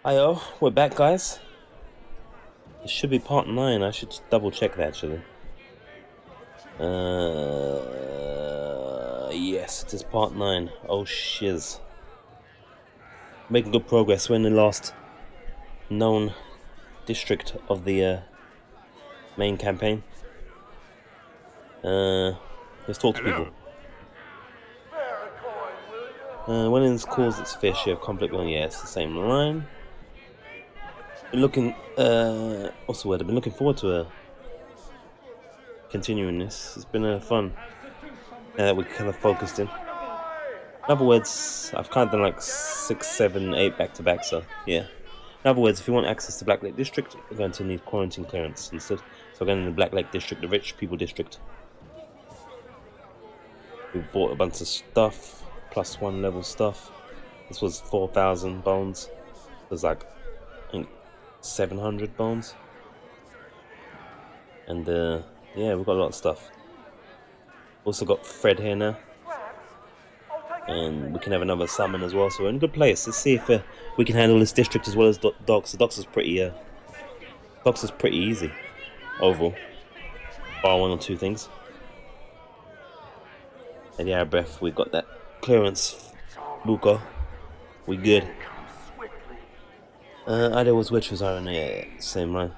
Hiyo, we're back, guys. It should be part 9. I should double check that actually. Yes, it is part 9. Oh shiz. Making good progress. We're in the last known district of the main campaign. Let's talk to people. When it's caused its fair share of conflict, well, yeah, it's the same line. Been looking, what's the word? I've been looking forward to continuing this. It's been fun. Now that we're kind of focused in. In other words, I've kind of done like 6, 7, 8 back to back, so yeah. In other words, if you want access to Black Lake District, you're going to need quarantine clearance instead. So we're going to the Black Lake District, the rich people district. We bought a bunch of stuff, +1 level stuff. This was 4,000 bones. It was like, I think, 700 bones. And yeah, we've got a lot of stuff. Also got Fred here now. And we can have another summon as well, so we're in a good place. Let's see if we can handle this district as well as Docks. The Docks is pretty easy overall, bar 1 or 2 things. And yeah, breath, we got that clearance. Buko, we good. Ida was witches are in the same line.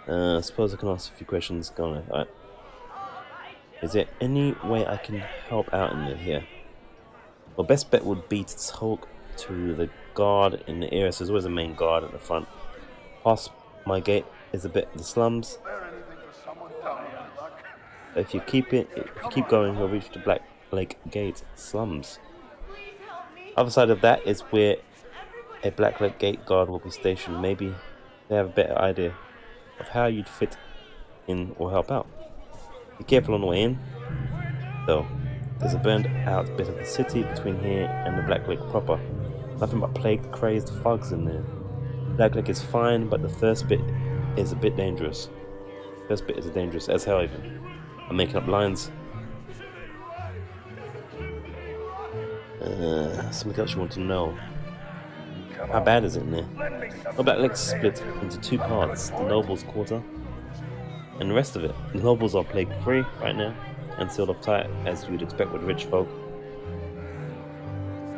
I suppose I can ask a few questions. Go on, alright. Is there any way I can help out in here? Well, best bet would be to talk to the guard in the area. So there's always a main guard at the front. Past my gate is a bit of the slums. If you keep going, you'll reach the Black Lake Gate slums. Other side of that is where a Black Lake Gate guard will be stationed. Maybe they have a better idea of how you'd fit in or help out. Be careful on the way in, though. There's a burned out bit of the city between here and the Black Lake proper. Nothing but plagued, crazed thugs in there. Black Lake is fine, but the first bit is a bit dangerous. First bit is dangerous as hell even. I'm making up lines. Something else you want to know. How bad is it in there? Well, Black Lake's split into 2 parts. The Nobles Quarter and the rest of it. The Nobles are plague free right now and sealed off tight, as you'd expect with rich folk.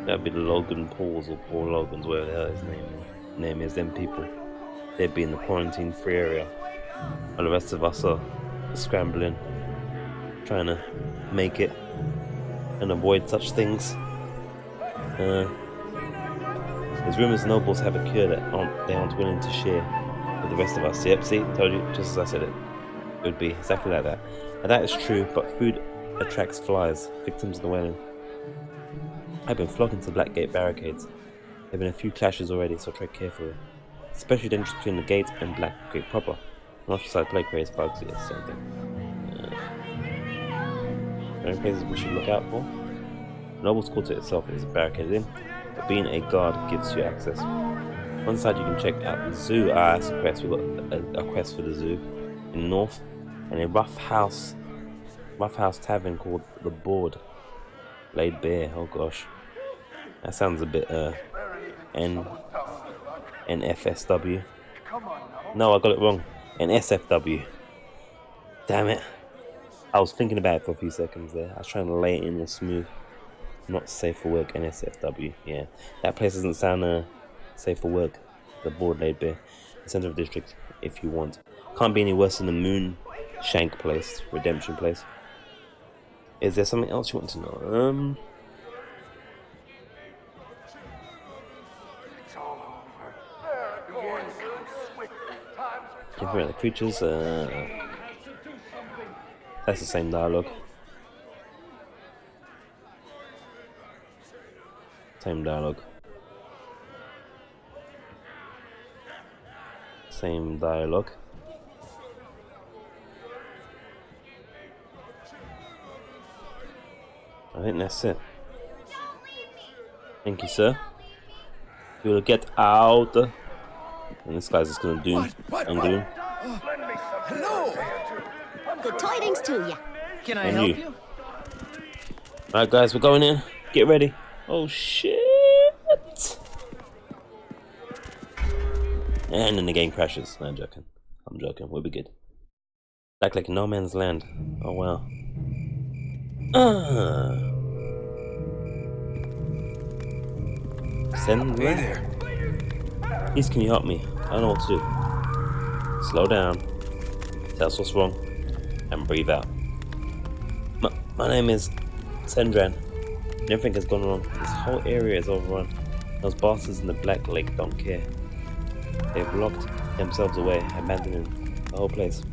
That'd be the Logan Pauls or Paul Logans, whatever the hell his name is. Them people, they'd be in the quarantine free area, and the rest of us are scrambling, trying to make it and avoid such things. There's rumours nobles have a cure that they aren't willing to share with the rest of us. Yep, see, told you, just as I said it. It would be exactly like that. And that is true, but food attracts flies, victims of the whaling. I've been flogging to Black Gate barricades. There have been a few clashes already, so tread carefully. Especially dangerous between the gate and Black Gate proper. And off the side, plague raised bugs, yes, same thing. Any places we should look out for? Noble's Quarter itself is barricaded in, but being a guard gives you access. One side you can check out the zoo. That's a quest. We've got a quest for the zoo in the north, and a rough house tavern called the Board. Laid bare. Oh gosh, that sounds a bit NFSW. No, I got it wrong. NSFW. Damn it. I was thinking about it for a few seconds there. I was trying to lay it in all smooth. Not safe for work. NSFW. Yeah, that place doesn't sound safe for work. The Board laid bare. The center of the district, if you want. Can't be any worse than the Moon Shank place, Redemption place. Is there something else you want to know? Different the creatures. That's the same dialogue. Same dialogue. Same dialogue. I think that's it. Thank you, sir. You will get out. And this guy's just gonna do undo. Hello. Good tidings to you. Can I help you? Alright, guys, we're going in. Get ready. Oh shit! And then the game crashes. No, I'm joking. I'm joking. We'll be good. Like no man's land. Oh wow. Send Hey there. Please, can you help me? I don't know what to do. Slow down. Tell us what's wrong. And breathe out. My name is Sendran. Everything has gone wrong. This whole area is overrun. Those bastards in the Black Lake don't care. They've locked themselves away, abandoning the whole place.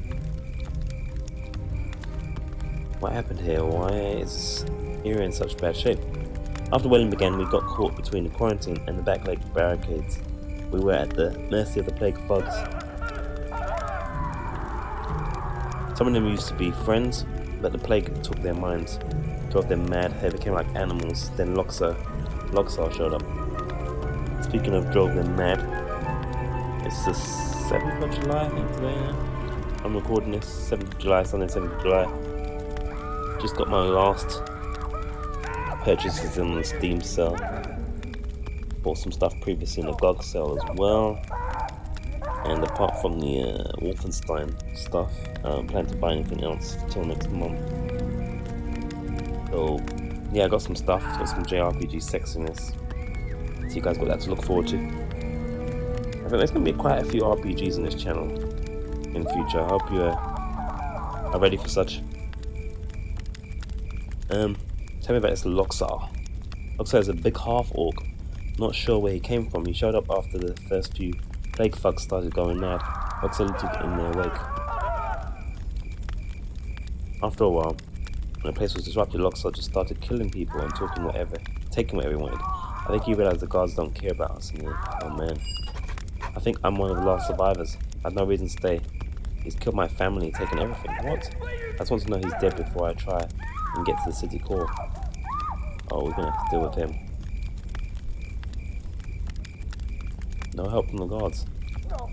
What happened here? Why is this area in such bad shape? After whaling began, we got caught between the quarantine and the Black Lake barricades. We were at the mercy of the plague bugs. Some of them used to be friends, but the plague took their minds, drove them mad. They became like animals. Then Loxar showed up. Speaking of drove them mad, it's the 7th of July, I think today now. I'm recording this, 7th of July, Sunday 7th of July. Just got my last purchases in the Steam sale. Bought some stuff previously in the GOG sale as well. And apart from the Wolfenstein stuff, I don't plan to buy anything else until next month. So yeah, I got some stuff, got some JRPG sexiness. So you guys got that to look forward to. I think there's going to be quite a few RPGs in this channel in the future. I hope you are ready for such. Tell me about this Loxar. Loxar is a big half-orc. Not sure where he came from. He showed up after the first few plague thugs started going mad. Loxar looted in their wake. After a while, when the place was disrupted, Loxar just started killing people and taking whatever he wanted. I think he realized the guards don't care about us in here. Oh man. I think I'm one of the last survivors. I had no reason to stay. He's killed my family, taken everything. What? I just want to know he's dead before I try and get to the city core. Oh, we're gonna have to deal with him. No help from the guards.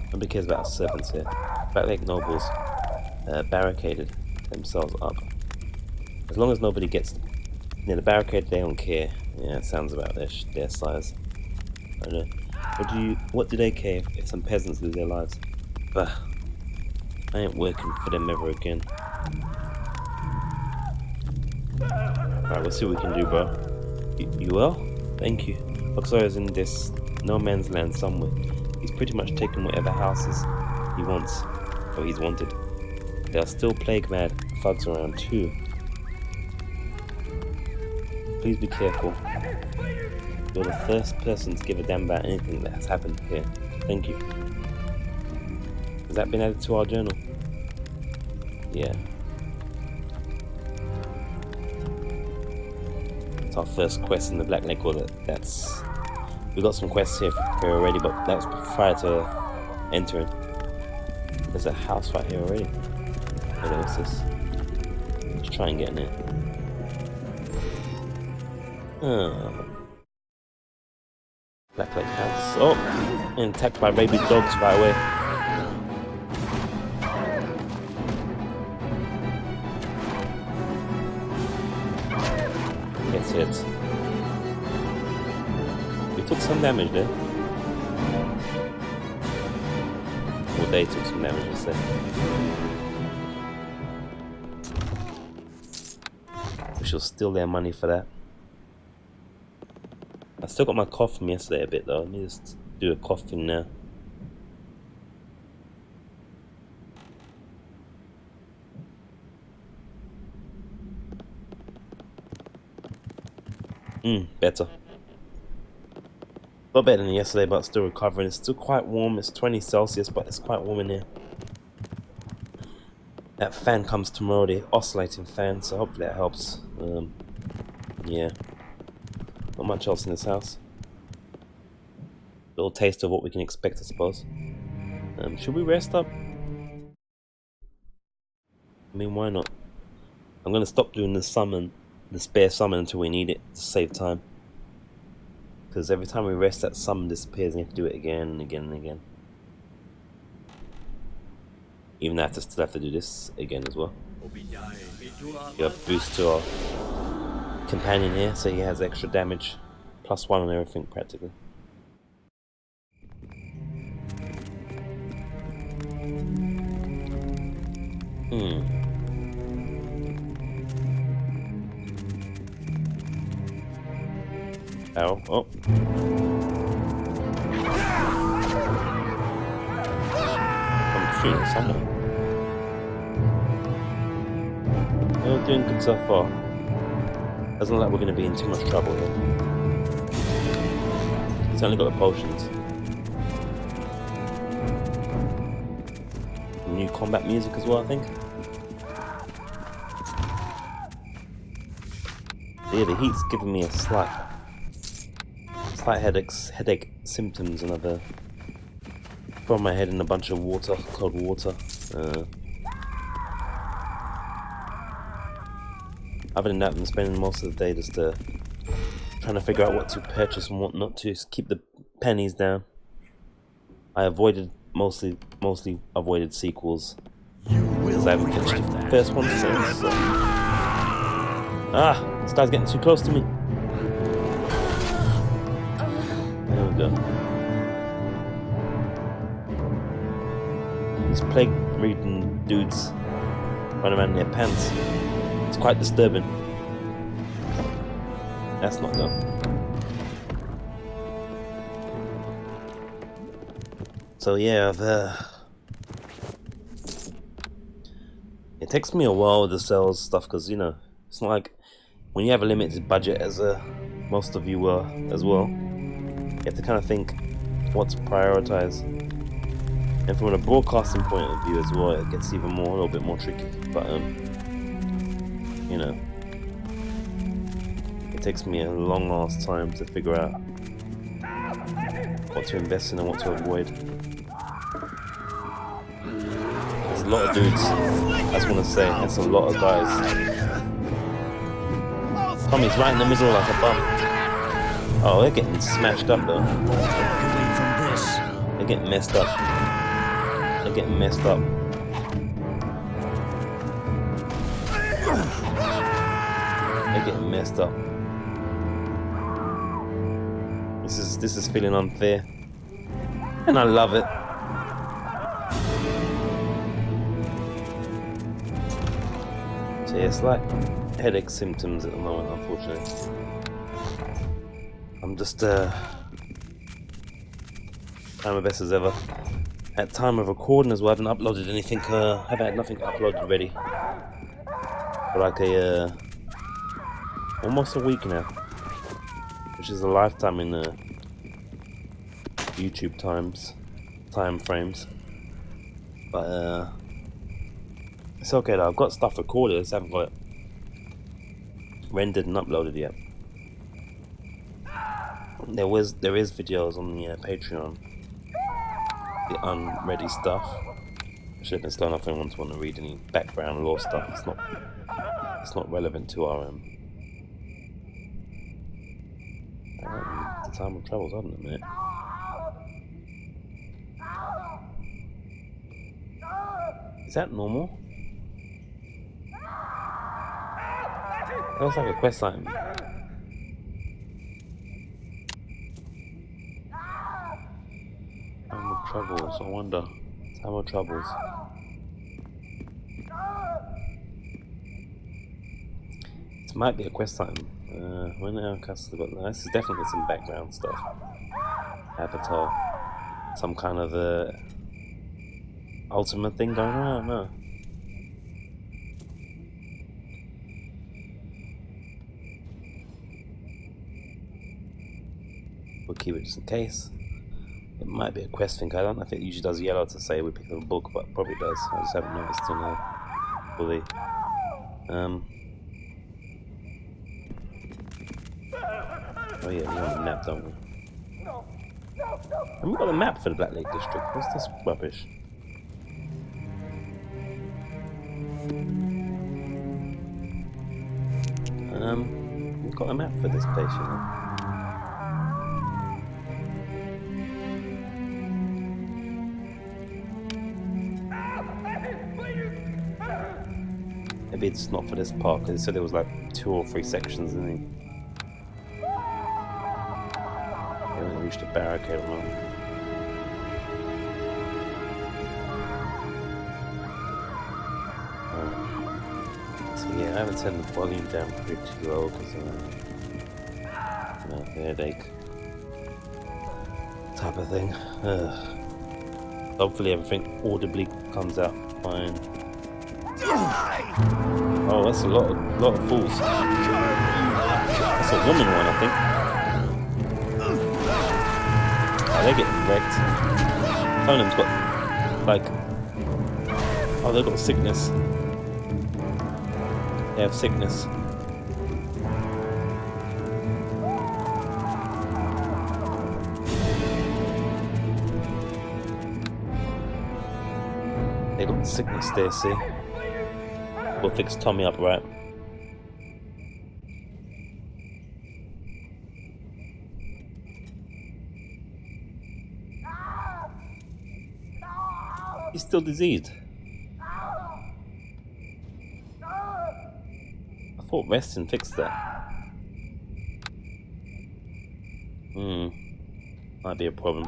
Nobody cares about servants here. Black Lake nobles barricaded themselves up. As long as nobody gets near the barricade, they don't care. Yeah, it sounds about their size. I don't know. What do they care if some peasants lose their lives? Bah. I ain't working for them ever again. Alright, we'll see what we can do, bro. You well? Thank you. Loxar is in this no man's land somewhere. He's pretty much taken whatever houses he wants, or he's wanted. There are still plague mad thugs around too. Please be careful. You're the first person to give a damn about anything that has happened here. Thank you. Has that been added to our journal? Yeah. It's our first quest in the Black Lake. Well, we got some quests here already, but that's prior to entering. There's a house right here already. What's this? Let's try and get in there. Black Lake house. Oh, and attacked by rabid dogs right away. Gets hit. We took some damage there. Well, they took some damage instead. We shall steal their money for that. I still got my cough from yesterday a bit though. Let me just do a cough thing now. Better. A lot better than yesterday, but still recovering. It's still quite warm. It's 20 Celsius, but it's quite warm in here. That fan comes tomorrow, the oscillating fan, so hopefully that helps. Yeah. Not much else in this house. Little taste of what we can expect, I suppose. Should we rest up? I mean, why not? I'm gonna stop doing the spare summon until we need it to save time. Because every time we rest, that summon disappears and you have to do it again and again and again. Even though I still have to do this again as well. Got a boost to our companion here, so he has extra damage, +1 on everything practically. Ow. Oh. I'm shooting someone. We're doing good so far. Doesn't look like we're going to be in too much trouble here. He's only got the potions. New combat music as well, I think. Yeah, the heat's giving me a slight headache symptoms, and I've thrown my head in a bunch of water, cold water. Other than that, I've been spending most of the day just trying to figure out what to purchase and what not to, just keep the pennies down. I mostly avoided sequels because I haven't finished the first one since. So. Ah, this guy's getting too close to me. There we go. These plague-ridden dudes running around in their pants. It's quite disturbing. That's not done. So yeah, it takes me a while to sell stuff because, you know, it's not like when you have a limited budget, as most of you will as well. You have to kind of think what to prioritize. And from a broadcasting point of view as well, it gets even more, a little bit more tricky. But you know, it takes me a long ass time to figure out what to invest in and what to avoid. There's a lot of dudes, I just want to say, there's a lot of guys. Tommy's right in the middle like a bum. Oh, they're getting smashed up though. They're getting messed up. They're getting messed up. They're getting messed up. This is feeling unfair, and I love it. So yeah, it's like headache symptoms at the moment, unfortunately. I'm just trying my best as ever. At time of recording as well, I haven't uploaded anything. I've had nothing uploaded ready for like almost a week now, which is a lifetime in YouTube time frames. But it's okay though. I've got stuff recorded. I just haven't got it rendered and uploaded yet. There is videos on the Patreon, the unready stuff. I should have been slow enough if anyone want to read any background lore stuff. It's not relevant to our the time of travels, hasn't it, mate? Is that normal? That looks like a quest item. Time of Troubles, I wonder. Time of Troubles. This might be a quest item. When our castle got this is definitely some background stuff. Avatar. Some kind of ultimate thing going on, I don't know. We'll keep it just in case. It might be a quest thing. I don't know if it usually does yellow to say we picked up a book, but probably does. I just haven't noticed till now fully. Oh yeah, we want the map, don't we? And we got a map for the Black Lake District. What's this rubbish? We've got a map for this place, you know. Maybe it's not for this part, because it said there was like 2 or 3 sections in it. We haven't reached a barricade or not. Yeah, I haven't turned the volume down pretty low because the headache type of thing. Hopefully everything audibly comes out fine. Oh, that's a lot of fools. That's a woman one, I think. Oh, they're getting wrecked. Conan's got like, oh, they've got sickness. They have sickness. They got sickness there, see? We'll fix Tommy up, right? He's still diseased. I thought resting fixed that. Might be a problem.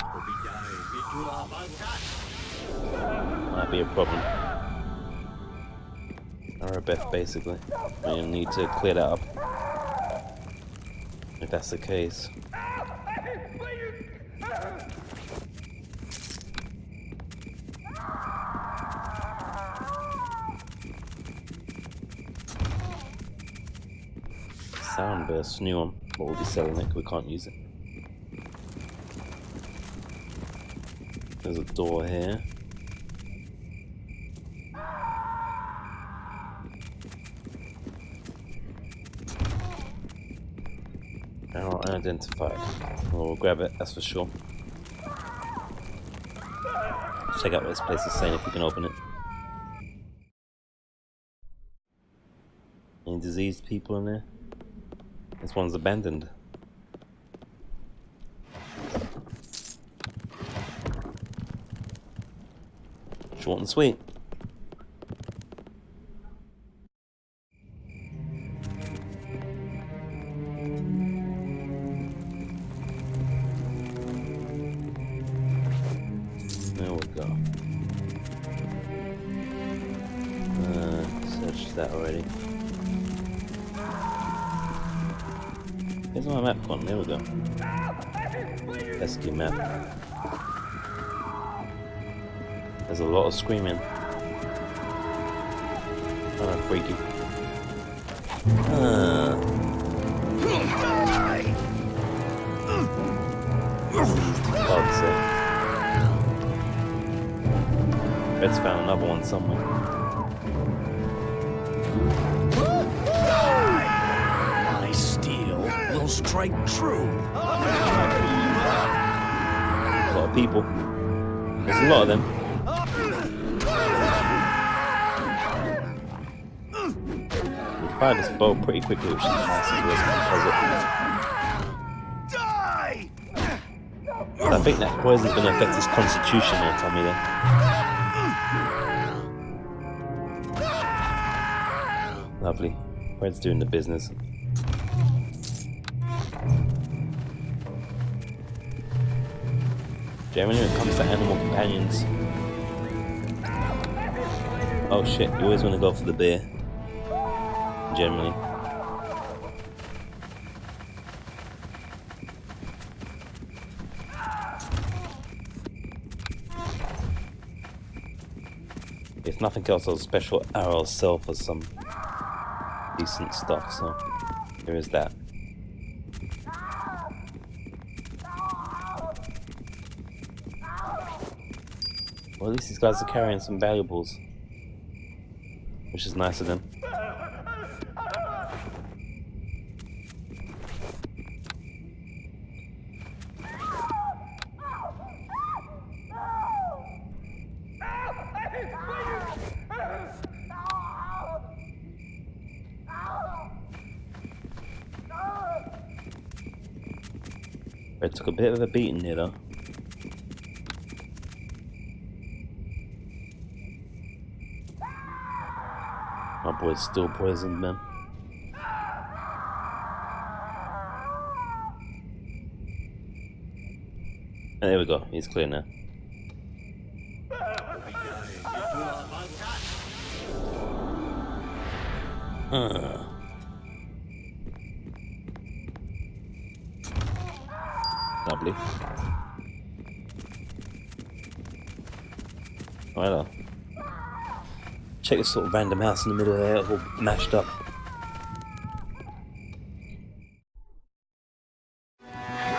Might be a problem. Arabeth, basically. We need to clear that up. If that's the case. Sound burst, new one, but we'll be selling it, we can't use it. There's a door here. Now unidentified. We'll grab it, that's for sure. Check out what this place is saying if we can open it. Any diseased people in there? This one's abandoned. Short and sweet. There we go. Searched that already. Here's my map gone, there we go. Pesky map. There's a lot of screaming. Kind of freaky. God's sake. Red's found another one somewhere. Strike true. A lot of people. There's a lot of them. We fired this bow pretty quickly, which is nice as well. I think that poison's going to affect his constitution there, Tommy. Then. Lovely. Red's doing the business. Generally, when it comes to animal companions, oh shit, you always want to go for the bear. Generally. If nothing else, I'll special arrow sell for some decent stuff, so there is that. Well, at least these guys are carrying some valuables, which is nice of them. Red took a bit of a beating here, though. My boy's still poisoned, man. And there we go, he's clear now. Lovely. Right. Check this sort of random house in the middle there, all mashed up.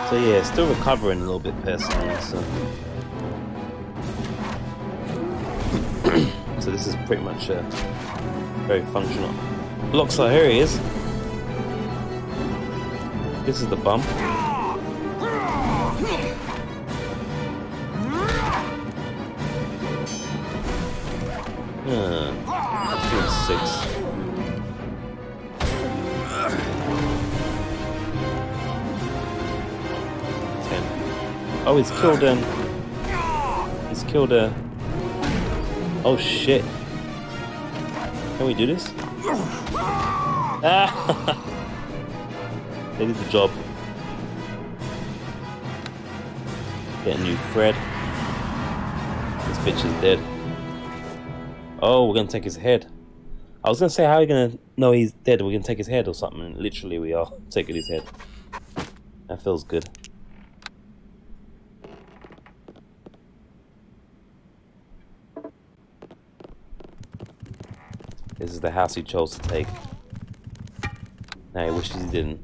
So yeah, still recovering a little bit personally, so. So this is pretty much very functional. Loxar, here he is. This is the bump. Let's do 6. Oh, he's killed him. He's killed her. Oh shit. Can we do this? Ah! They did the job. Get a new thread. This bitch is dead. Oh, we're gonna take his head. I was gonna say, how are you gonna know he's dead? We're gonna take his head or something. And literally, we are taking his head. That feels good. This is the house he chose to take. Now he wishes he didn't.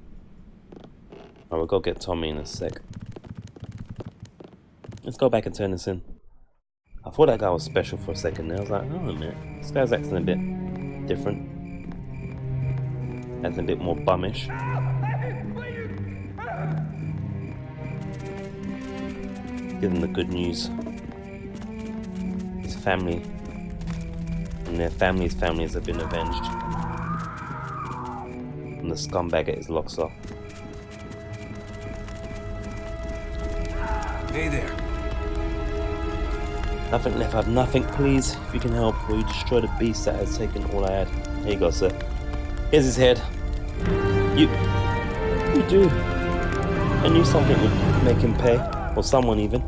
Alright, we'll go get Tommy in a sec. Let's go back and turn this in. I thought that guy was special for a second there. I was like, oh man, this guy's acting a bit different. Acting a bit more bummish. Give him the good news. His family and their families have been avenged. And the scumbag at his Loxar. Hey there. Nothing left, I have nothing, please. If you can help, will you destroy the beast that has taken all I had? Here you go, sir. Here's his head. You do. I knew something would make him pay, or someone even.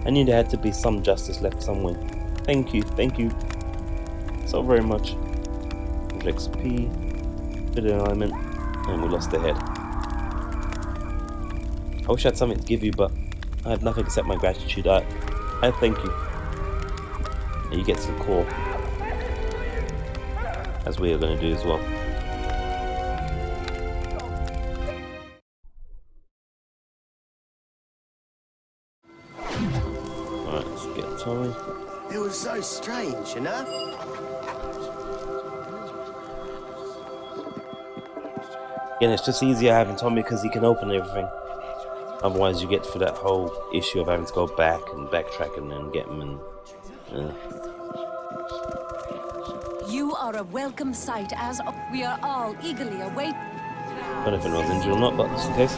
I knew there had to be some justice left somewhere. Thank you so very much. XP, bit of alignment, and we lost the head. I wish I had something to give you, but I have nothing except my gratitude. I thank you. And you get to the core, as we are going to do as well. Alright, let's get Tommy. It was so strange, you know? Again, it's just easier having Tommy because he can open everything. Otherwise, you get through that whole issue of having to go back and backtrack and then get him and. You are a welcome sight, as we are all eagerly awaiting. I don't know if anyone's injured or not, but just in case.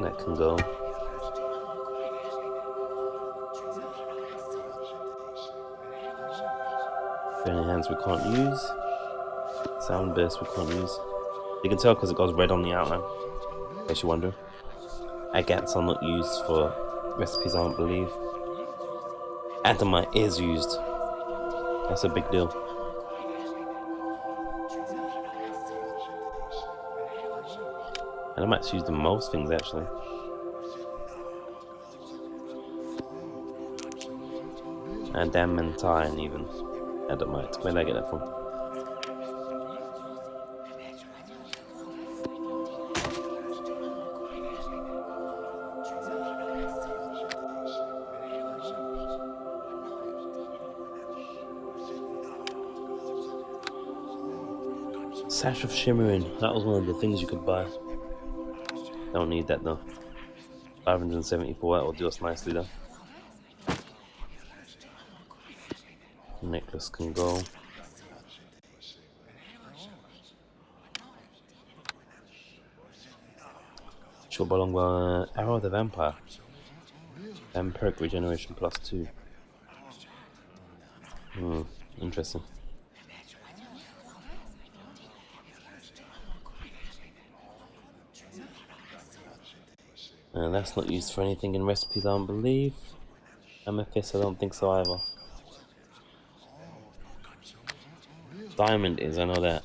That can go. Burning hands we can't use. Sound burst we can't use. You can tell because it goes red on the outline. In case you're wondering. Agats are not used for recipes, I don't believe. Adamite is used. That's a big deal. Adamite's used in most things actually. Adamantine even. Adamite. Where did I get that from? Sash of Shimmering. That was one of the things you could buy. Don't need that though. 574, that will do us nicely though. Necklace can go. Short bow, long bow, Arrow of the Vampire. And perk regeneration +2. Interesting. That's not used for anything in recipes, I don't believe. Amethyst, I don't think so either. Diamond is, I know that.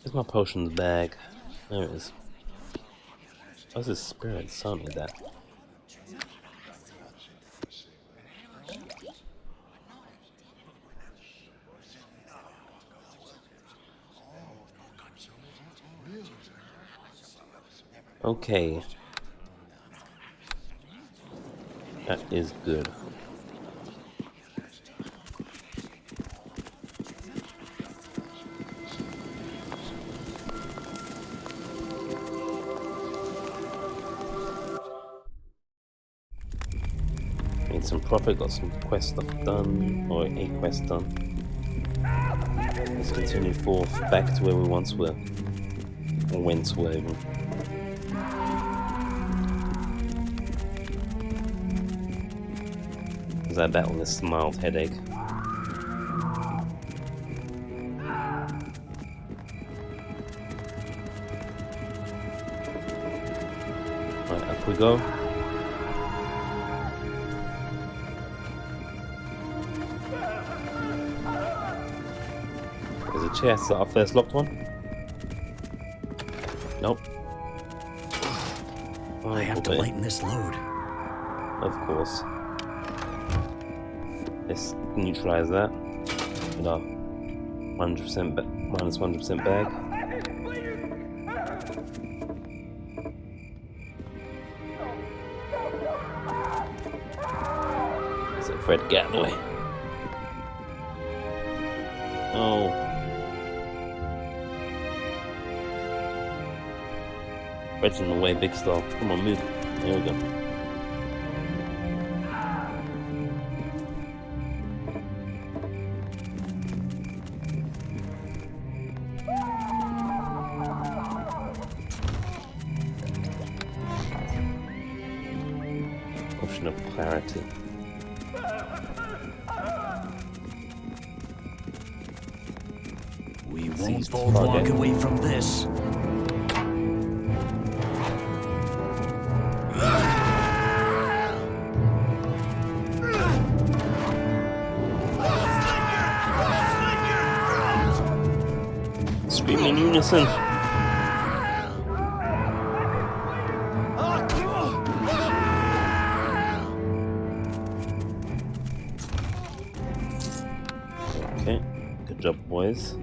Where's my potions bag? There it is. What's this spirit? Something like that. Okay. That is good. Made some profit, got some quest stuff done, or a quest done. Let's continue forth back to where we once were. Or whence were even. As I battle this mild headache. Right, up we go. There's a chest. Is that our first locked one? Nope. Oh, I have to lighten this load. Of course. Let's neutralize that with our 100% minus 100% bag. Is it Fred? Get out of the way. Oh. Fred's in the way, big star. Come on, move. There we go. Potion of clarity. We won't Seized both target. walk away from this. Scream in unison. Okay, good job, boys.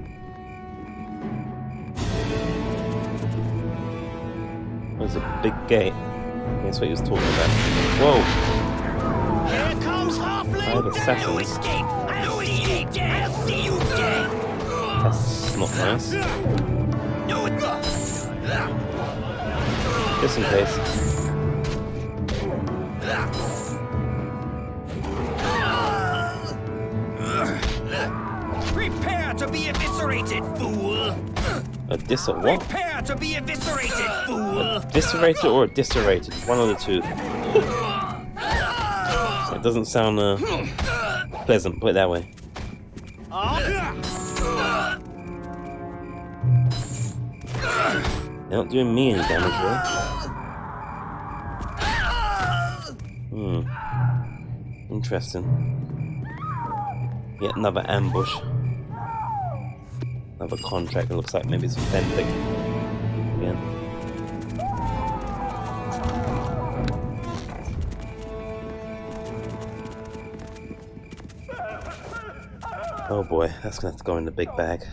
There's a big gate. That's what he was talking about. Whoa! Here comes Halfling! I have assassins. escape! I'll see you dead! I'll see you dead! That's not nice. No, it's not! Just in case. Prepare to be eviscerated, fool! A dis or what? Prepare to be eviscerated, fool! Eviscerated or diserated? One of the two. It doesn't sound pleasant, put it that way. They're not doing me any damage, really. Interesting. Yet another ambush. Another contract. It looks like maybe it's authentic again. Oh boy, that's gonna have to go in the big bag.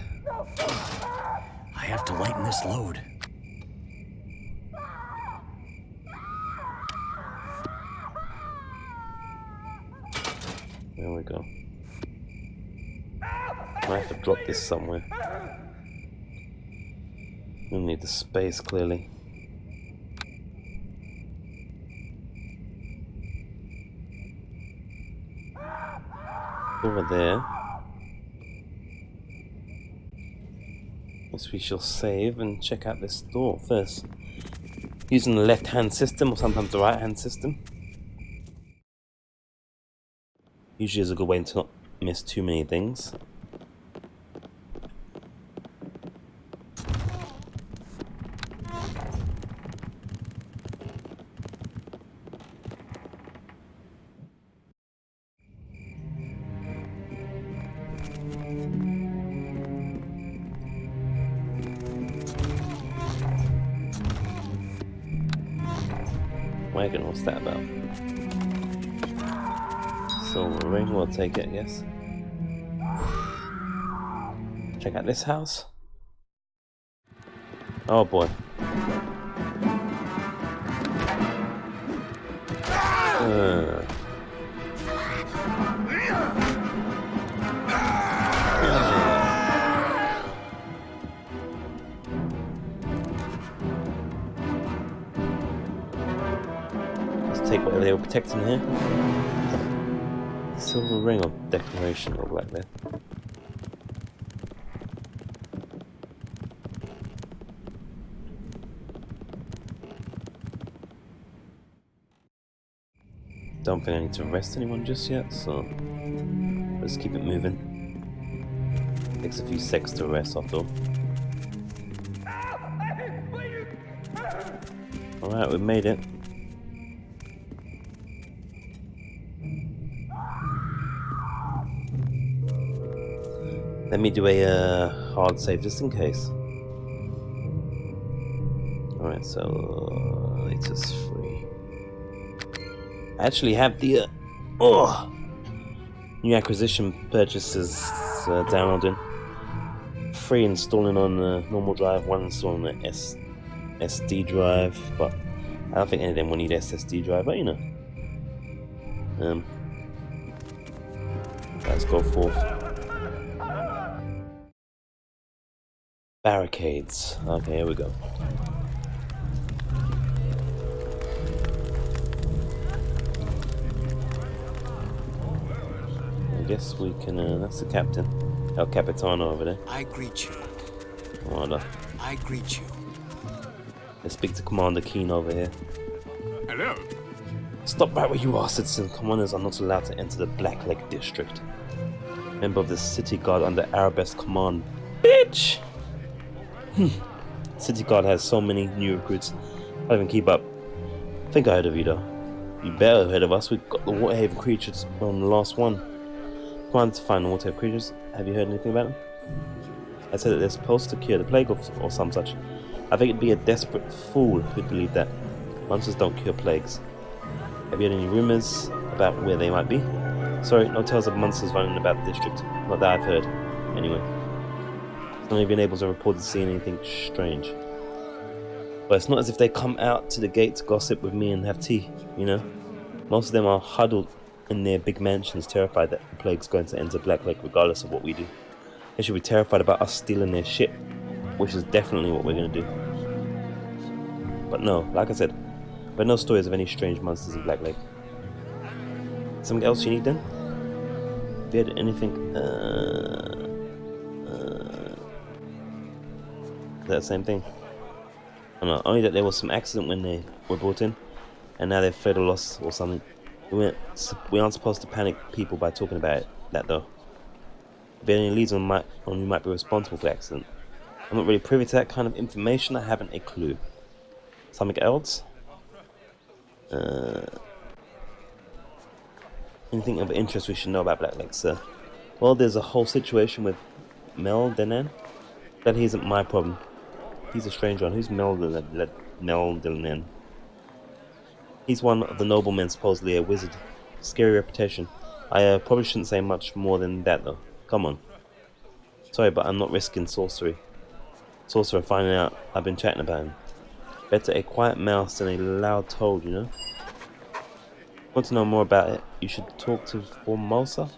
I have to lighten this load. There we go. I have to drop this somewhere. We'll need the space, clearly. Over there. Guess we shall save and check out this door first. Using the left-hand system or sometimes the right-hand system. Usually is a good way to not miss too many things. Wagon, what's that about? Silver ring, we'll take it, yes. Check out this house. Oh boy. Let's take whatever they were protecting here. Silver ring of decoration look like that. Don't think I need to arrest anyone just yet, so let's keep it moving. Takes a few seconds to arrest after all. Alright, we made it. Let me do a hard save just in case. Alright, so latest free. I actually have the new acquisition purchases downloading. Free installing on the normal drive, one installing on the SD drive, but I don't think any of them will need SSD drive, but you know. Let's go forth. Barricades. Okay, here we go. I guess we can, that's the captain. El Capitano over there. I greet you. Commander. I greet you. Let's speak to Commander Keen over here. Hello. Stop right where you are, citizen. Commanders are not allowed to enter the Black Lake District. Member of the City Guard under Arabesque command. Bitch! City Guard has so many new recruits. I don't even keep up. I think I heard of you though. You better heard of us. We got the Waterhaven creatures on the last one. Command to find the Waterhaven creatures. Have you heard anything about them? I said that they're supposed to cure the plague or some such. I think it'd be a desperate fool who'd believe that. Monsters don't cure plagues. Have you heard any rumors about where they might be? Sorry, no tales of monsters running about the district. Not that I've heard. Anyway. Not even able to report to seeing anything strange. But it's not as if they come out to the gate to gossip with me and have tea, you know? Most of them are huddled in their big mansions, terrified that the plague's going to enter Black Lake regardless of what we do. They should be terrified about us stealing their shit, which is definitely what we're going to do. But no, like I said, but no stories of any strange monsters in Black Lake. Something else you need then? If you had anything, that same thing. I don't know, only that there was some accident when they were brought in, and now they've fled or lost or something. We aren't supposed to panic people by talking about that though. If there are any leads on who might be responsible for the accident. I'm not really privy to that kind of information, I haven't a clue. Something else? Anything of interest we should know about Black Lake, sir? Well, there's a whole situation with Meldenan. That he isn't my problem. He's a stranger on. Who's Meldenan? He's one of the noblemen, supposedly a wizard. Scary reputation. I probably shouldn't say much more than that though. Come on. Sorry, but I'm not risking sorcerer finding out I've been chatting about him. Better a quiet mouse than a loud toad, you know? Want to know more about it? You should talk to Formosa.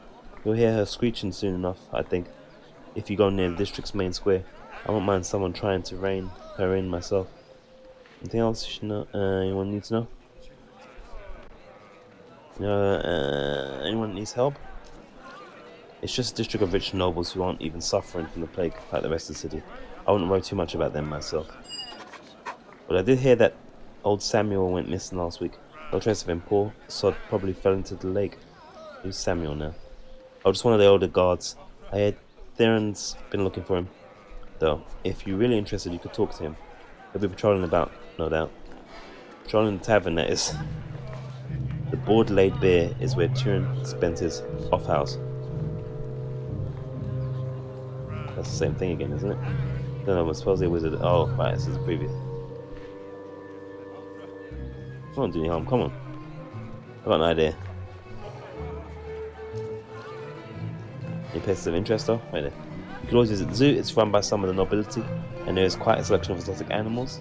You'll hear her screeching soon enough, I think. If you go near the district's main square. I won't mind someone trying to rein her in myself. Anything else you should know? Anyone needs to know? Anyone needs help? It's just a district of rich nobles who aren't even suffering from the plague like the rest of the city. I wouldn't worry too much about them myself. But I did hear that old Samuel went missing last week. No trace of him. Poor sod probably fell into the lake. Who's Samuel now? Oh, just one of the older guards. I heard Theron's been looking for him. Though, if you're really interested, you could talk to him. He'll be patrolling about, no doubt. Patrolling the tavern, that is. The Board Laid Beer is where Tyrion spends his off-house. That's the same thing again, isn't it? No, I'm supposedly a wizard. Oh, right, this is the previous. Come on, do any harm, come on. I've got an idea. Any places of interest though? Right there. You can always visit the zoo. It's run by some of the nobility, and there is quite a selection of exotic animals.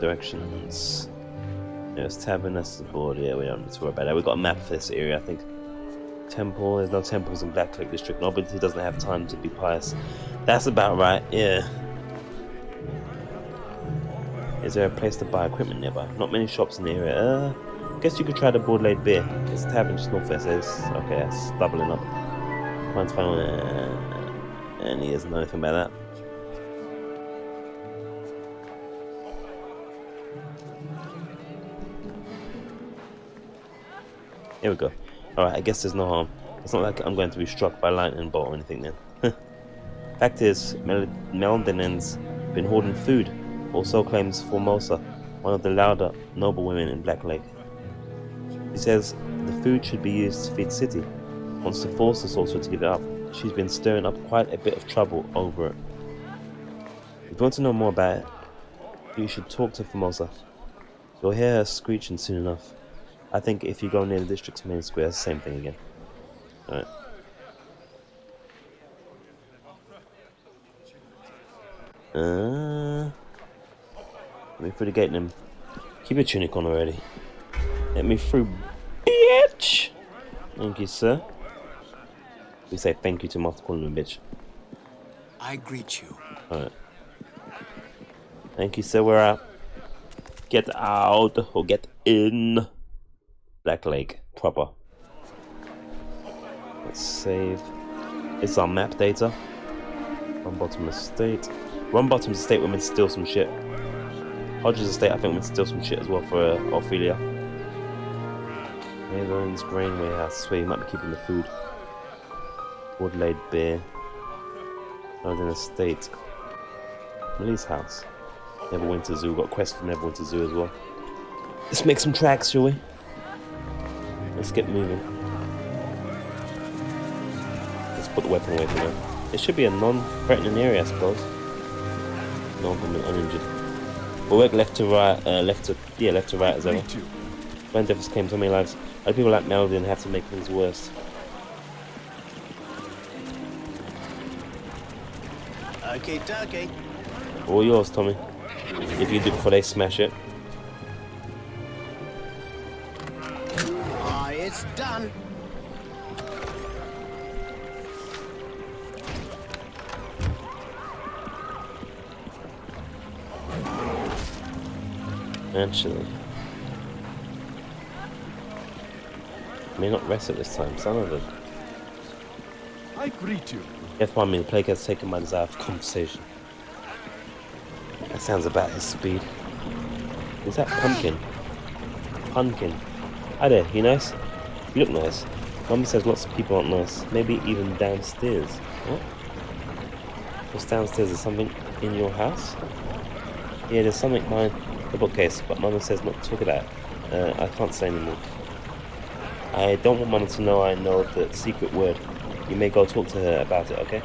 Directions. There's tavern, that's the board. Yeah, we don't need to worry about that. We've got a map for this area, I think. Temple, there's no temples in Black Lake District. Nobility doesn't have time to be pious. That's about right, yeah. Is there a place to buy equipment nearby? Not many shops in the area. Guess you could try the Board Laid Beer. It's a tavern just northwest. Okay, that's doubling up. Mine's fine. And he doesn't know anything about that. Here we go. Alright, I guess there's no harm. It's not like I'm going to be struck by lightning bolt or anything then. Fact is, Meldinen's been hoarding food. Also claims Formosa, one of the louder noble women in Black Lake. He says the food should be used to feed the city. Wants to force the sorcerer to give it up. She's been stirring up quite a bit of trouble over it. If you want to know more about it, you should talk to Formosa. You'll hear her screeching soon enough. I think if you go near the district's main square, it's the same thing again. Alright. Let me through the gate then. Keep your tunic on already. Let me through, bitch! Thank you, sir. We say thank you to him after calling him a bitch. I greet you. Alright. Thank you, sir. We're out. Get out or get in. Black Lake, proper. Let's save. It's our map data. One bottom estate. One bottom estate, we're meant to steal some shit. Hodges estate, I think we're meant to steal some shit as well for Ophelia. Maylands grain warehouse, where you might be keeping the food. Wood laid beer. Northern estate. Millie's house. Neverwinter Zoo, got a quest for Neverwinter Zoo as well. Let's make some tracks, shall we? Let's get moving. Let's put the weapon away from there. It should be a non-threatening area, I suppose. Non-woman uninjured. We'll work left to right, left to right as ever. When deaths came so many lives, other people like Melvin have to make things worse. Okay, dokie. All yours, Tommy. If you do before they smash it. It's done. Actually, may not rest at this time, son of a. I greet you. If pardon me, the plague has taken my desire for conversation. That sounds about his speed. Is that Pumpkin? Pumpkin. Hi there, you nice? You look nice. Mum says lots of people aren't nice. Maybe even downstairs. What? What's downstairs? Is something in your house? Yeah, there's something behind the bookcase, but Mama says not to talk about it. I can't say anymore. I don't want Mama to know I know the secret word. You may go talk to her about it, okay?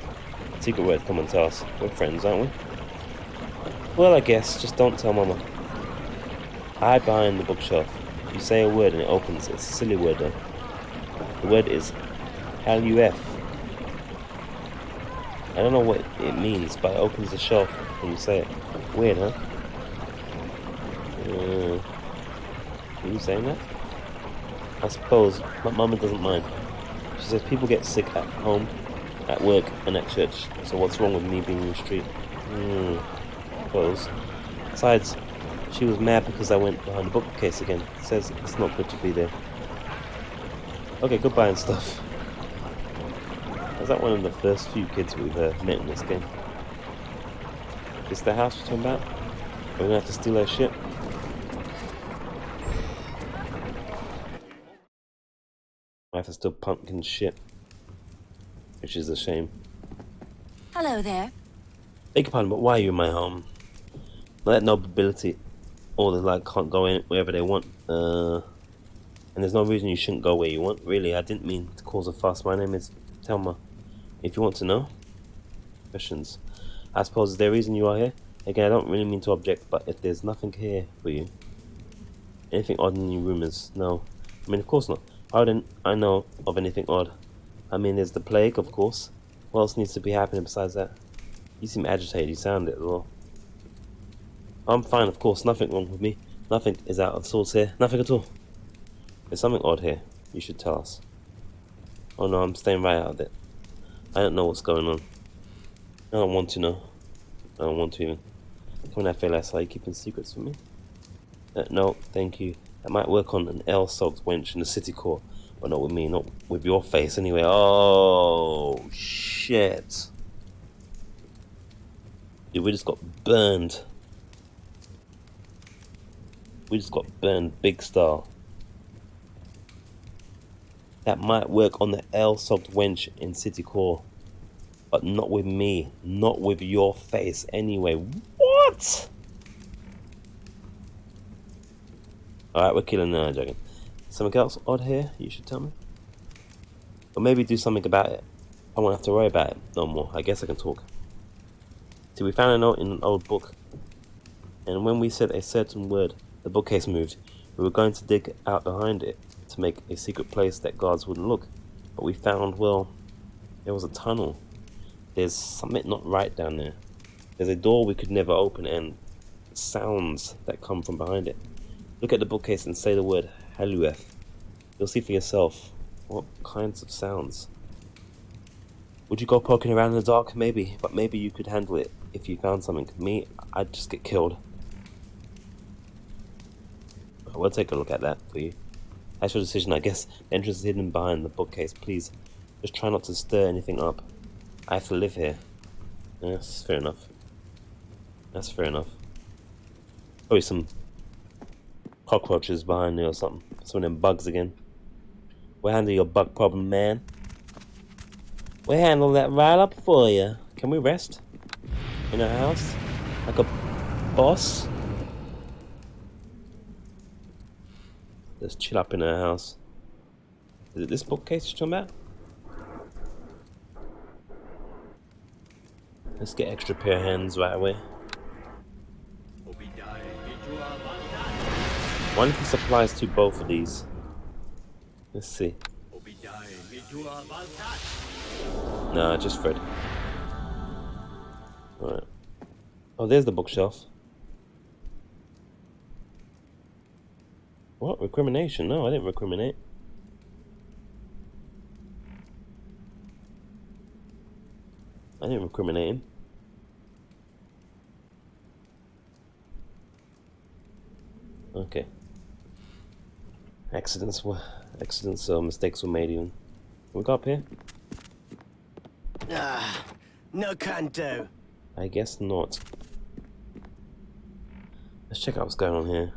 Secret word, come on, tell us. We're friends, aren't we? Well, I guess. Just don't tell Mama. Hide behind the bookshelf. You say a word and it opens. It's a silly word, though. The word is half. I don't know what it means, but it opens the shelf when you say it. Weird, huh? Are you saying that? I suppose, but Mama doesn't mind. She says people get sick at home, at work, and at church. So what's wrong with me being in the street? I suppose. Besides, She was mad because I went behind the bookcase again. Says it's not good to be there. Okay, goodbye and stuff. Is that one of the first few kids we've met in this game? Is the house you're talking about? Are we gonna have to steal her shit? I have to steal pumpkin shit. Which is a shame. Hello there. Beg your pardon, but why are you in my home? That nobility, or the like, can't go in wherever they want. And there's no reason you shouldn't go where you want. Really, I didn't mean to cause a fuss. My name is Telma. If you want to know, questions. I suppose is there a reason you are here? Again, I don't really mean to object, but if there's nothing here for you, anything odd in your rumors? No. I mean, of course not. How didn't I know of anything odd? I mean, there's the plague, of course. What else needs to be happening besides that? You seem agitated. You sound it as well. I'm fine, of course. Nothing wrong with me. Nothing is out of sorts here. Nothing at all. There's something odd here. You should tell us. Oh no, I'm staying right out of it. I don't know what's going on. I don't want to know. I don't want to even. Come on, I feel like you keeping secrets from me? No, thank you. That might work on an ale-soaked wench in the city court. But not with me, not with your face anyway. Oh, shit. Dude, we just got burned. We just got burned big style. That might work on the ale-soaked wench in city core. But not with me. Not with your face anyway. What? Alright, we're killing her, joking. Something else odd here you should tell me? Or maybe do something about it. I won't have to worry about it no more. I guess I can talk. See, we found a note in an old book. And when we said a certain word, the bookcase moved. We were going to dig out behind it to make a secret place that guards wouldn't look. But we found, well, there was a tunnel. There's something not right down there. There's a door we could never open and sounds that come from behind it. Look at the bookcase and say the word Halueth. You'll see for yourself what kinds of sounds. Would you go poking around in the dark? Maybe, but maybe you could handle it if you found something. Me, I'd just get killed. We'll take a look at that for you. That's your decision, I guess. The entrance is hidden behind the bookcase. Please, just try not to stir anything up. I have to live here. Yes, fair enough. That's fair enough. Probably some cockroaches behind me or something. Some of them bugs again. We'll handle your bug problem, man. We'll handle that right up for you. Can we rest? In our house? Like a boss? Let's chill up in our house. Is it this bookcase you're talking about? Let's get extra pair of hands right away. One for supplies to both of these. Let's see. Nah, just Fred. Alright. Oh, there's the bookshelf. What? Recrimination? No, I didn't recriminate. I didn't recriminate him. Okay. Accidents or mistakes were made even. Can we go up here? No canto. I guess not. Let's check out what's going on here.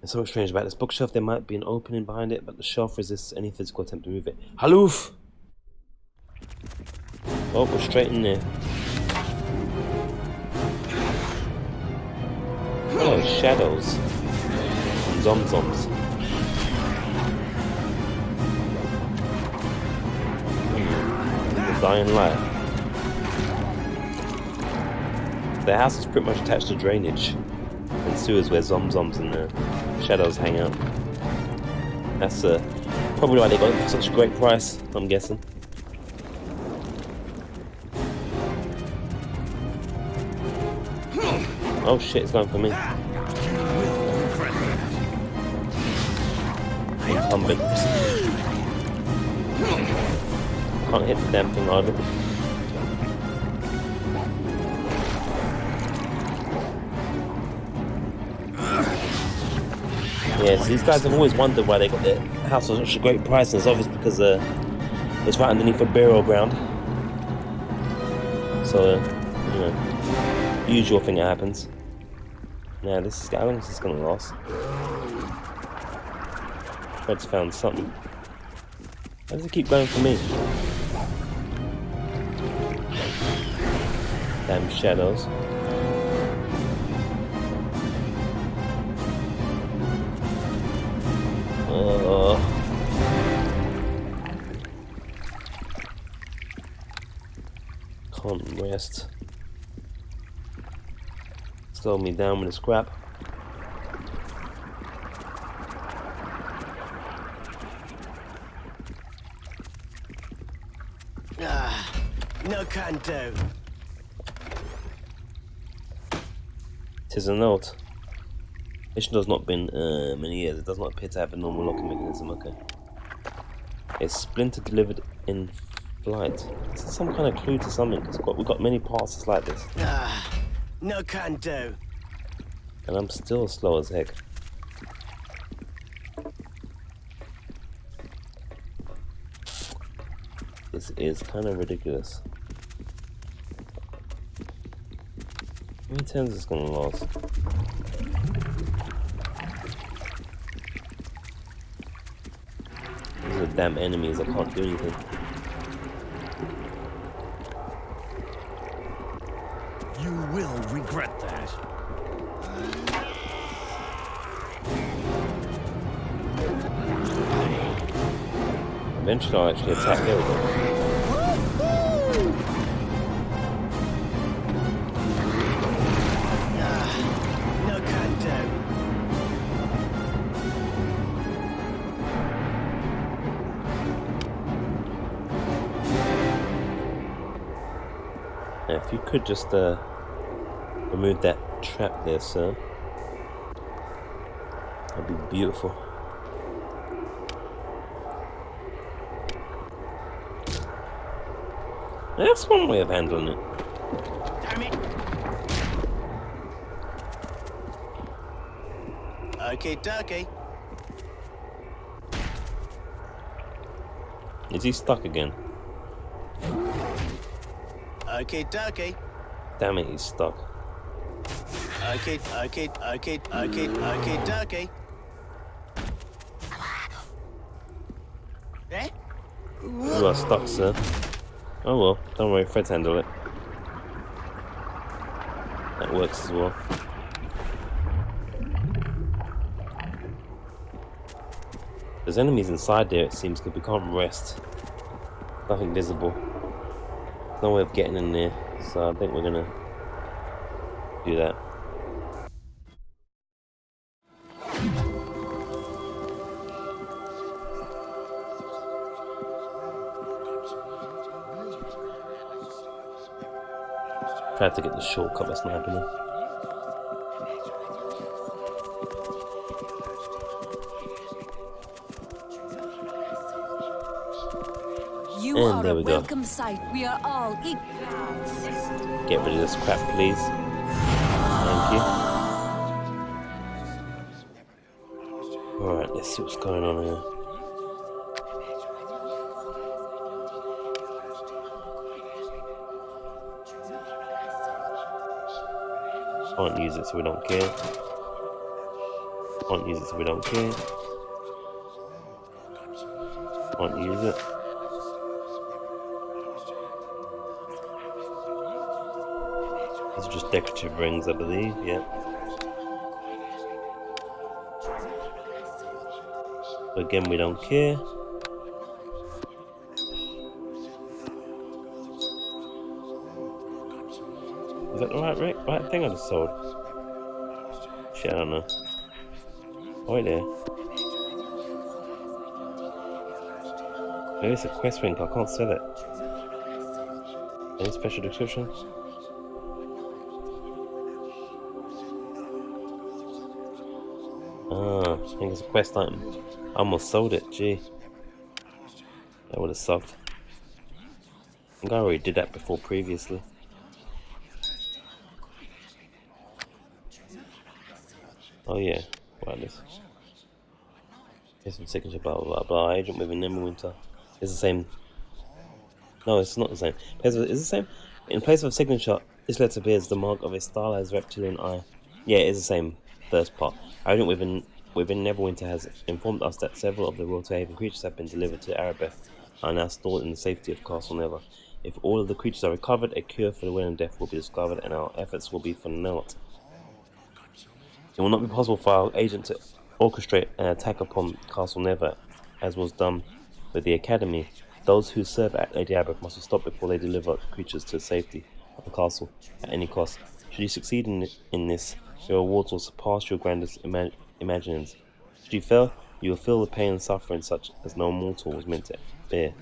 There's something strange about this bookshelf. There might be an opening behind it, but the shelf resists any physical attempt to move it. Haloof! Oh, we're straight in there. Oh, shadows. And zomzoms. The dying light. The house is pretty much attached to drainage and sewers where zomzoms and the shadows hang out. That's probably why they got it for such a great price, I'm guessing. Oh shit, it's going for me. Incumbent. Can't hit the damn thing either. Yes, these guys have always wondered why they got their house for such a great price, and it's obvious because it's right underneath a burial ground. So, you know, usual thing that happens. Now, this is how long is this gonna last? Fred's found something. Why does it keep going for me? Damn shadows. Can't rest. Slow me down with a scrap. No can do. 'Tis a note. Mission has not been many years. It does not appear to have a normal locking mechanism. Okay. A splinter delivered in flight. This is some kind of clue to something. We've got many parts just like this. No can do. And I'm still slow as heck. This is kind of ridiculous. How many turns is this gonna last? These are damn enemies, I can't do anything. You will regret that. Eventually I'll actually attack. There we go. No can do. Now, if you could just remove that trap there, sir. That'd be beautiful. That's one way of handling it. Damn it. Okay, dokie. Is he stuck again? Okay, dokie. Damn it, he's stuck. Okay, dokie. Eh? You are stuck, sir. Oh well, don't worry, Fred's handle it. That works as well. There's enemies inside there, it seems, because we can't rest. Nothing visible. No way of getting in there, so I think we're gonna do that. Tried to get the shortcut by sniping him. You And are there a we go. welcome sight. We are all equal. Get rid of this crap, please. Thank you. Alright, let's see what's going on here. Can't use it so we don't care. Can't use it so we don't care. Can't use it. These are just decorative rings, I believe, yeah. Again, we don't care. Is that the right thing I just sold? Shit, I don't know. Oh, wait there. Maybe it's a quest ring, I can't sell it. Any special descriptions? Ah, I think it's a quest item. I almost sold it, gee. That would have sucked. I think I already did that before previously. Oh yeah, right, this. Here's some signature, blah blah blah blah. Agent within Neverwinter. It's the same. No, it's not the same. It's the same. In place of a signature, this letter bears the mark of a stylized reptilian eye. Yeah, it is the same first part. Our agent within Neverwinter has informed us that several of the Royal Haven creatures have been delivered to Arabeth and are now stored in the safety of Castle Never. If all of the creatures are recovered, a cure for the Wind of Death will be discovered and our efforts will be for naught. It will not be possible for our agent to orchestrate an attack upon Castle Never, as was done with the Academy. Those who serve at Lady Abbott must be stopped before they deliver creatures to the safety of the castle at any cost. Should you succeed in this, your rewards will surpass your grandest imaginings. Should you fail, you will feel the pain and suffering such as no mortal was meant to bear.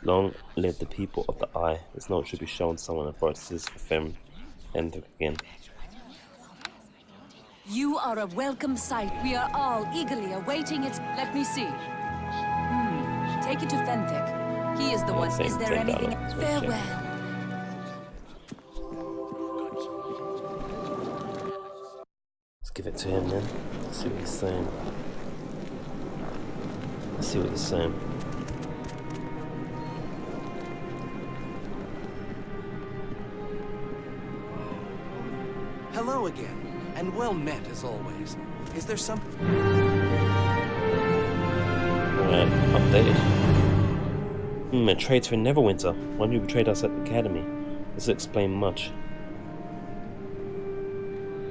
Long live the people of the Eye. This note should be shown someone in Forest's again. You are a welcome sight. We are all eagerly awaiting its... Let me see. Take it to Fenthik. He is the one. Is there anything? Farewell. Let's give it to him then. Let's see what he's saying. Let's see what he's saying. Hello again, and well met as always. Is there some... Alright, updated. A traitor in Neverwinter. One who betrayed us at the Academy. This will explain much.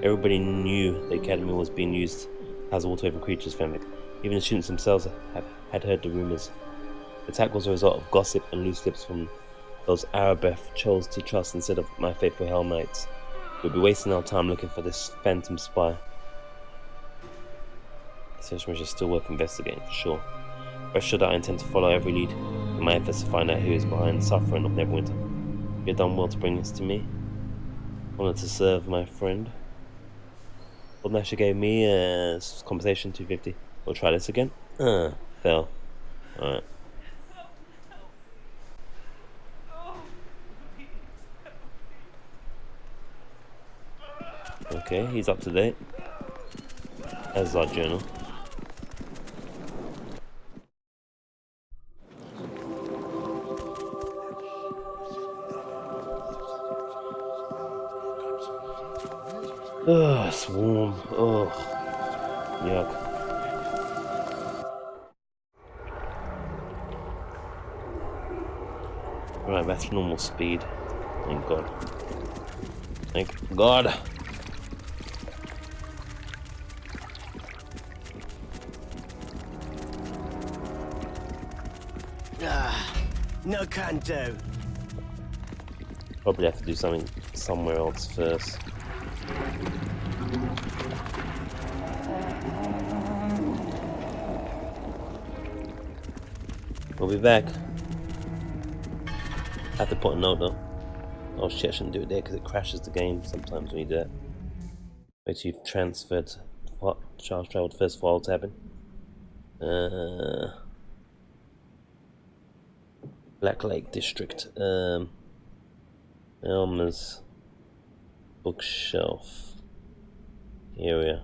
Everybody knew the Academy was being used as auto-haven creatures, Fenwick. Even the students themselves had heard the rumours. The attack was a result of gossip and loose lips from those Arabeth chose to trust instead of my faithful Hellknights. We'll be wasting our time looking for this phantom spy. Such measure is still worth investigating, for sure. Rest assured I intend to follow every lead in my efforts to find out who is behind the suffering of Neverwinter. You've done well to bring this to me. Honoured to serve my friend. Well, Nasha gave me a compensation 250. We'll try this again. Fail. Alright. Okay, he's up to date. As our journal. Ugh, it's warm. Ugh. Yuck. Right, that's normal speed. Thank God. Thank God. No can do. Probably have to do something somewhere else first. We'll be back. Have to put a note though. Oh shit, I shouldn't do it there because it crashes the game sometimes when you do that. Wait, you've transferred what? Charles traveled first file tabbing. Black Lake District. Elmer's bookshelf area.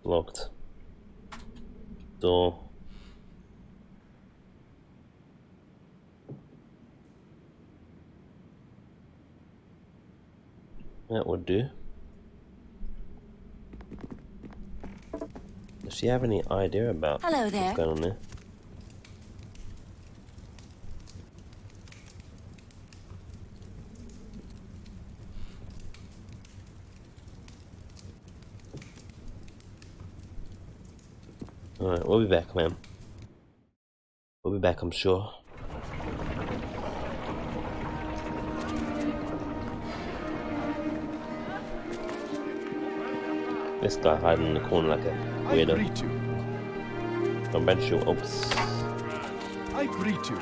Locked. Door. That would do. Does she have any idea about Hello there. what's going on there? Alright, we'll be back, man. We'll be back, I'm sure. This guy hiding in the corner like a weirdo. I greet you. Conventional. Oops. I greet you.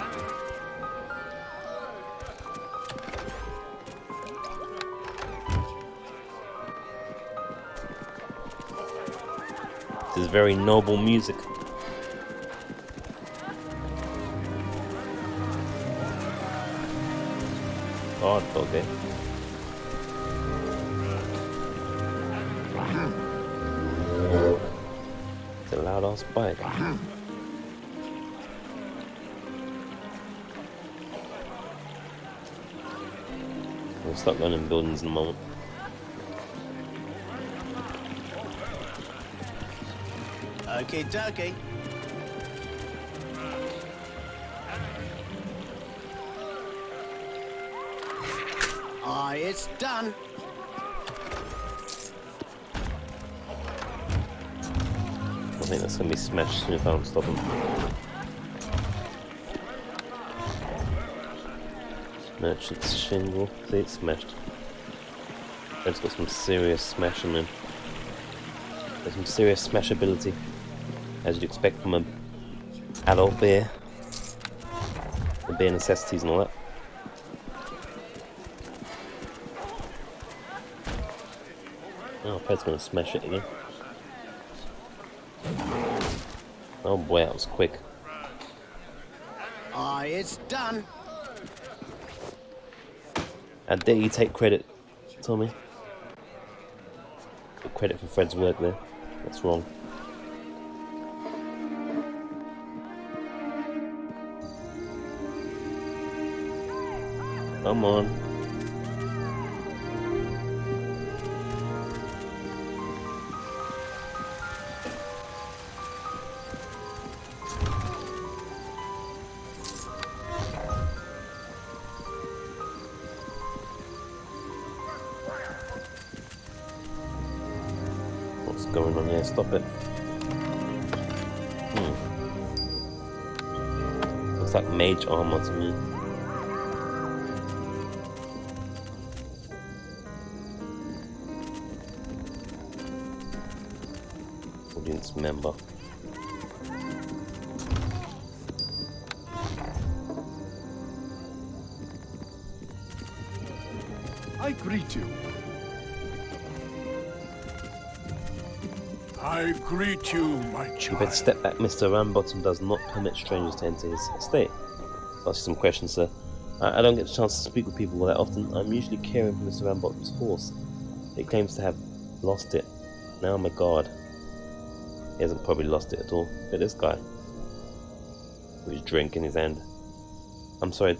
This is very noble music. God, okay. loud ass bike. We'll start going in buildings in a moment. Okay, dokie. It's done. I think that's gonna be smashed soon if I don't stop him. Merchant's shingle. See, it's smashed. It's got some serious smashing in. There's some serious smash ability, as you'd expect from an adult beer. The beer necessities and all that. Oh, Fred's gonna smash it again. Oh boy, that was quick. It's done. How dare you take credit, Tommy? Get credit for Fred's work there. That's wrong. Come on. What's going on here? Stop it. Looks like mage armor to me. Audience member. I greet you. I greet you, my You child. better step back, Mr. Rambottom does not permit strangers to enter his estate. Ask you some questions, sir. I don't get the chance to speak with people that often. I'm usually caring for Mr. Rambottom's horse. He claims to have lost it. Now I'm a guard. He hasn't probably lost it at all. Look at this guy. With his drink in his hand. I'm sorry,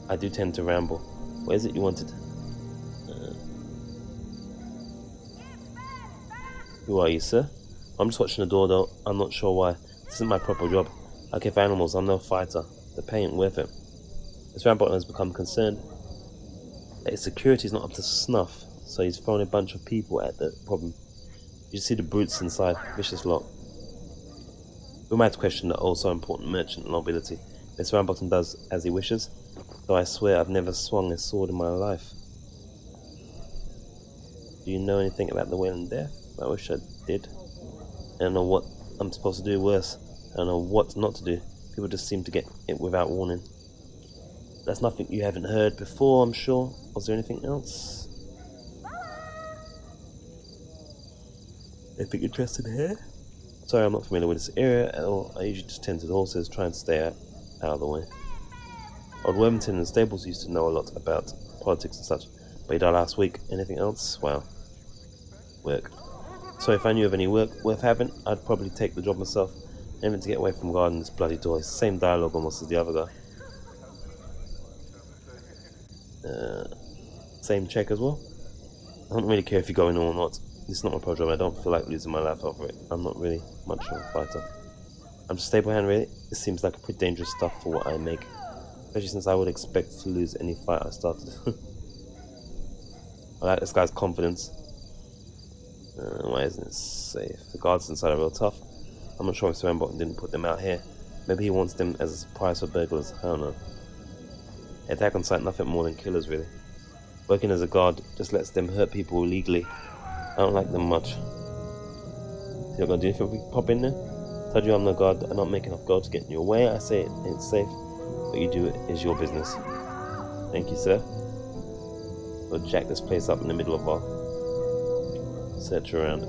I do tend to ramble. What is it you wanted? Who are you, sir? I'm just watching the door though. I'm not sure why. This isn't my proper job. I care for animals. I'm no fighter. The pay ain't worth it. Mr. Rambottom has become concerned that his security is not up to snuff, so he's thrown a bunch of people at the problem. You see the brutes inside. Vicious lot. We might question the also important merchant nobility. Mr. Rambottom does as he wishes, though I swear I've never swung a sword in my life. Do you know anything about the Wailing Death? I wish I did. I don't know what I'm supposed to do worse. I don't know what not to do. People just seem to get it without warning. That's nothing you haven't heard before, I'm sure. Was there anything else? Anything interesting here? Sorry, I'm not familiar with this area at all. I usually just tend to the horses, trying to stay out of the way. Old Wormington and Stables used to know a lot about politics and such, but he died last week. Anything else? Wow. Work. So if I knew of any work worth having, I'd probably take the job myself. Aiming to get away from guarding this bloody door. It's the same dialogue almost as the other guy. Same check as well. I don't really care if you go in or not. This is not my pro job. I don't feel like losing my life over it. I'm not really much of a fighter. I'm just stable hand really. This seems like a pretty dangerous stuff for what I make. Especially since I would expect to lose any fight I started. I like this guy's confidence. Why isn't it safe? The guards inside are real tough. I'm not sure if Mr. Rambottom didn't put them out here. Maybe he wants them as a surprise for burglars. I don't know. Attack on sight, nothing more than killers really. Working as a guard just lets them hurt people illegally. I don't like them much. You're not gonna do anything if we pop in there? Told you I'm no guard. I'm not making enough gold to get in your way. I say it ain't safe. What you do is your business. Thank you, sir. We'll jack this place up in the middle of our search around.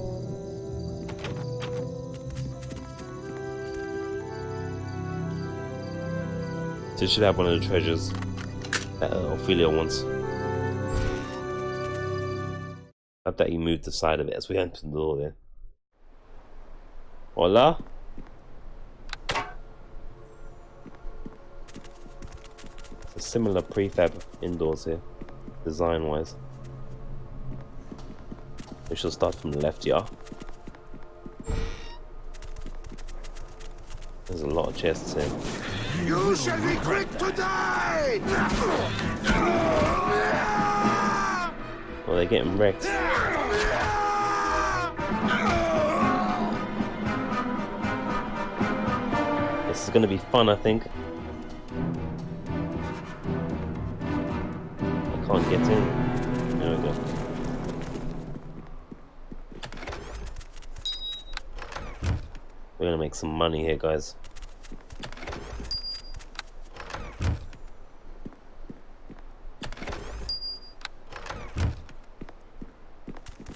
So you should have one of the treasures that Ophelia wants. I bet he moved the side of it as we entered the door there. Hola. It's a similar prefab indoors here, design-wise. We shall start from the left, yeah. There's a lot of chests here. You shall be quick to die! Oh, they're getting wrecked. This is gonna be fun, I think. I can't get in. There we go. We're gonna make some money here, guys.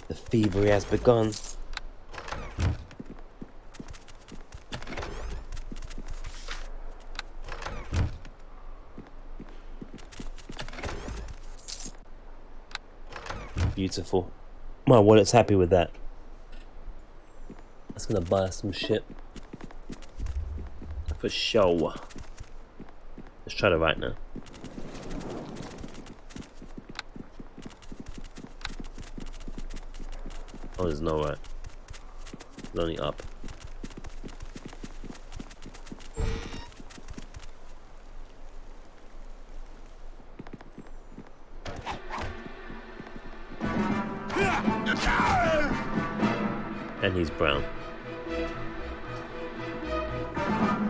The thievery has begun. Beautiful. My wallet's happy with that. That's gonna buy us some shit. For sure. Let's try to right now. Oh, there's no right. There's only up. And he's brown.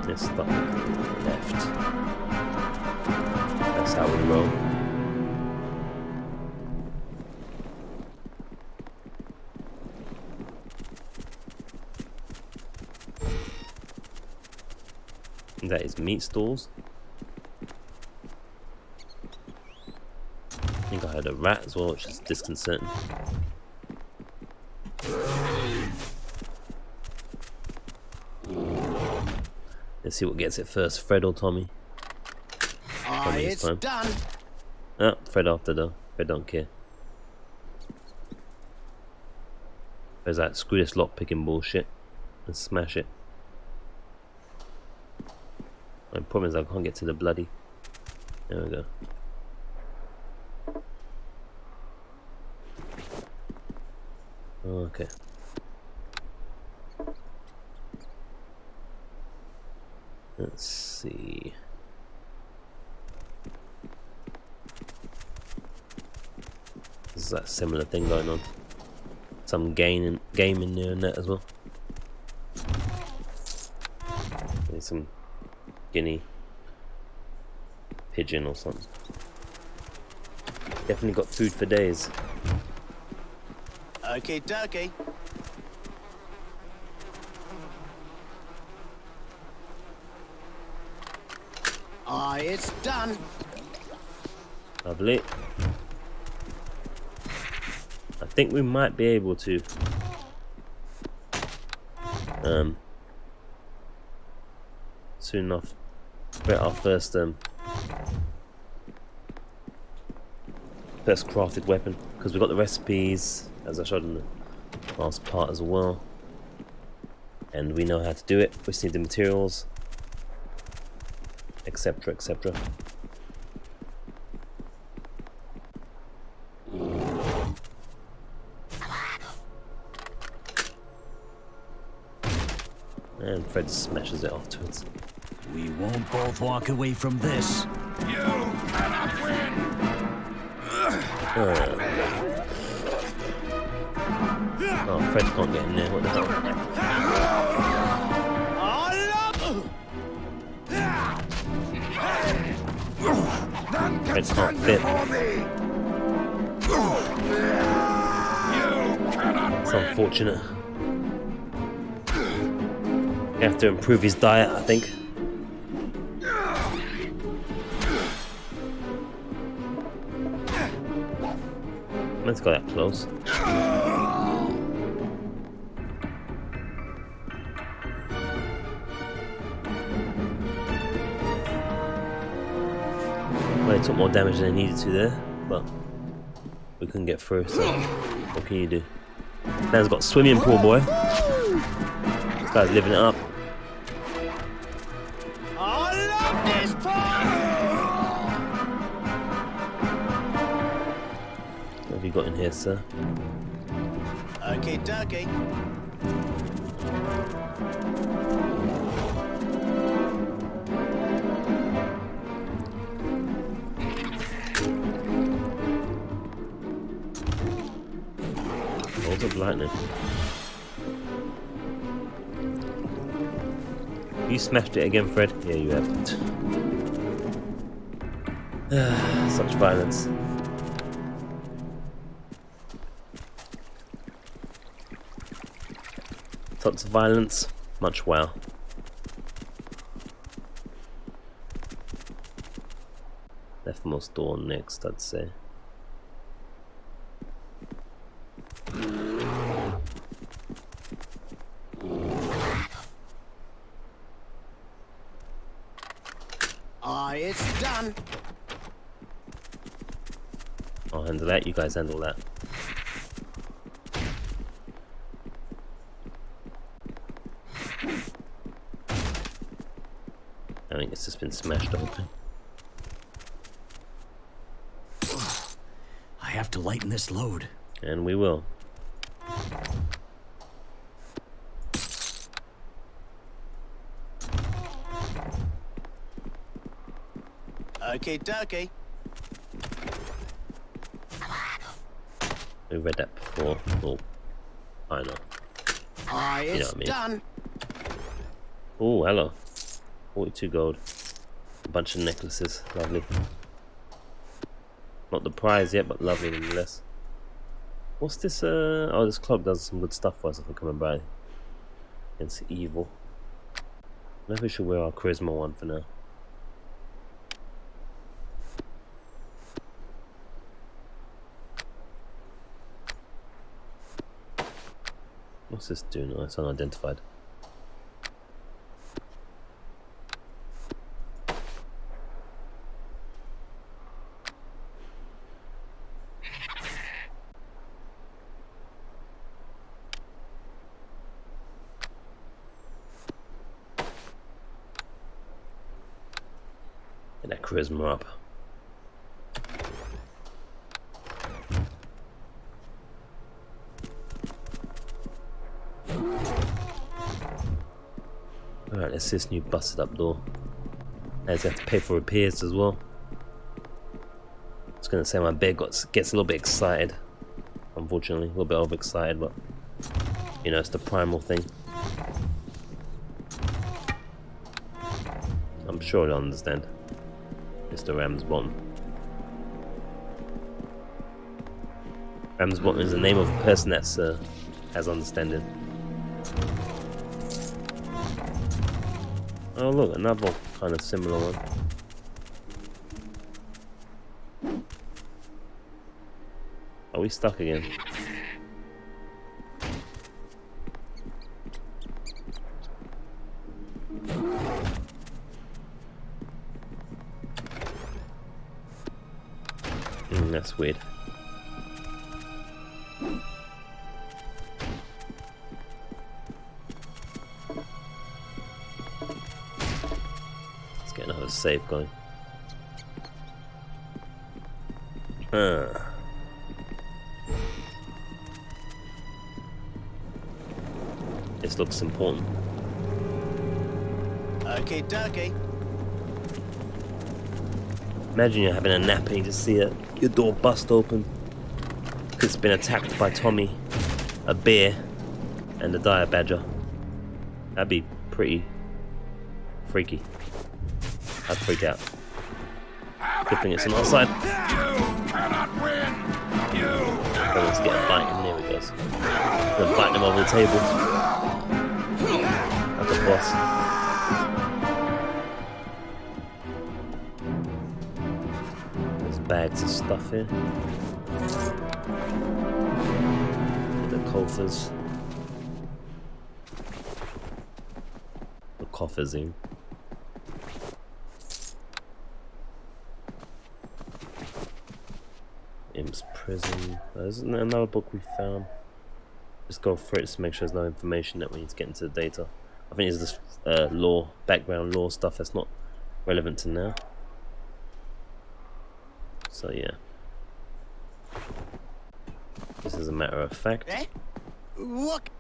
Let's start left. That's how we roll. That is meat stalls. I think I had a rat as well, which is disconcerting. Let's see what gets it first, Fred or Tommy. Tommy this time. Done. Ah, Fred after though. Fred don't care. There's that screw this lock picking bullshit and smash it. My problem is I can't get to the bloody. There we go. Okay. Let's see. There's that similar thing going on. Some game in there and that as well. Maybe some guinea pigeon or something. Definitely got food for days. Okay, dokie. It's done. Lovely. I think we might be able to soon enough get our first crafted weapon, because we've got the recipes as I showed in the last part as well, and we know how to do it. We just need the materials, etc, etc. And Fred smashes it off to us. We won't both walk away from this. You cannot win! Oh, Fred can't get in there, what the hell? None can Fred stand can't fit. before me! You cannot It's win! unfortunate. We have to improve his diet, I think. Let's go that close. Well, he took more damage than he needed to there, but we couldn't get through, so what can you do? Man's got swimming pool, boy. This guy's living it up. I love this part! What have you got in here, sir? Okay, dokie. Bolt of lightning. You smashed it again, Fred? Yeah, you have. Such violence. Lots of violence, much wow. Leftmost door next, I'd say. It's done. I'll handle that, you guys handle that. I think it's just been smashed open. I have to lighten this load. And we will. Okay, dokie. We read that before. Oh, I know. It's know what I mean. done. Oh, hello. 42 gold. A bunch of necklaces. Lovely. Not the prize yet, but lovely nonetheless. What's this? Oh, this cloak does some good stuff for us if we're coming by. Against evil. Maybe we should wear our charisma one for now. What's this doing? Oh, it's unidentified. Get that charisma up. Alright, let's see this new busted up door. As I have to pay for repairs as well. I was gonna say my bed gets a little bit excited. Unfortunately, a little bit overexcited, but you know, it's the primal thing. I'm sure you'll understand. Mr. Ramsbottom. Ramsbottom is the name of a person that's has understanding. Oh look, another kind of similar one. Are we stuck again? That's weird. Let's get another save going. This looks important. Okay, dokie. Imagine you're having a nap and you just see your door bust open. It's been attacked by Tommy, a bear, and a dire badger. That'd be pretty freaky. I'd freak out. Good thing it's on our side. You cannot win. You Oh, let's get a bite in. There we go. We're biting him over the table. Like a boss. Bags of stuff here. The coffers. The coffers in. Imp's Prison. Isn't there another book we found? Just go for it to make sure there's no information that we need to get into the data. I think it's this lore, background lore stuff that's not relevant to now. So yeah. This is a matter of fact. Eh? Look.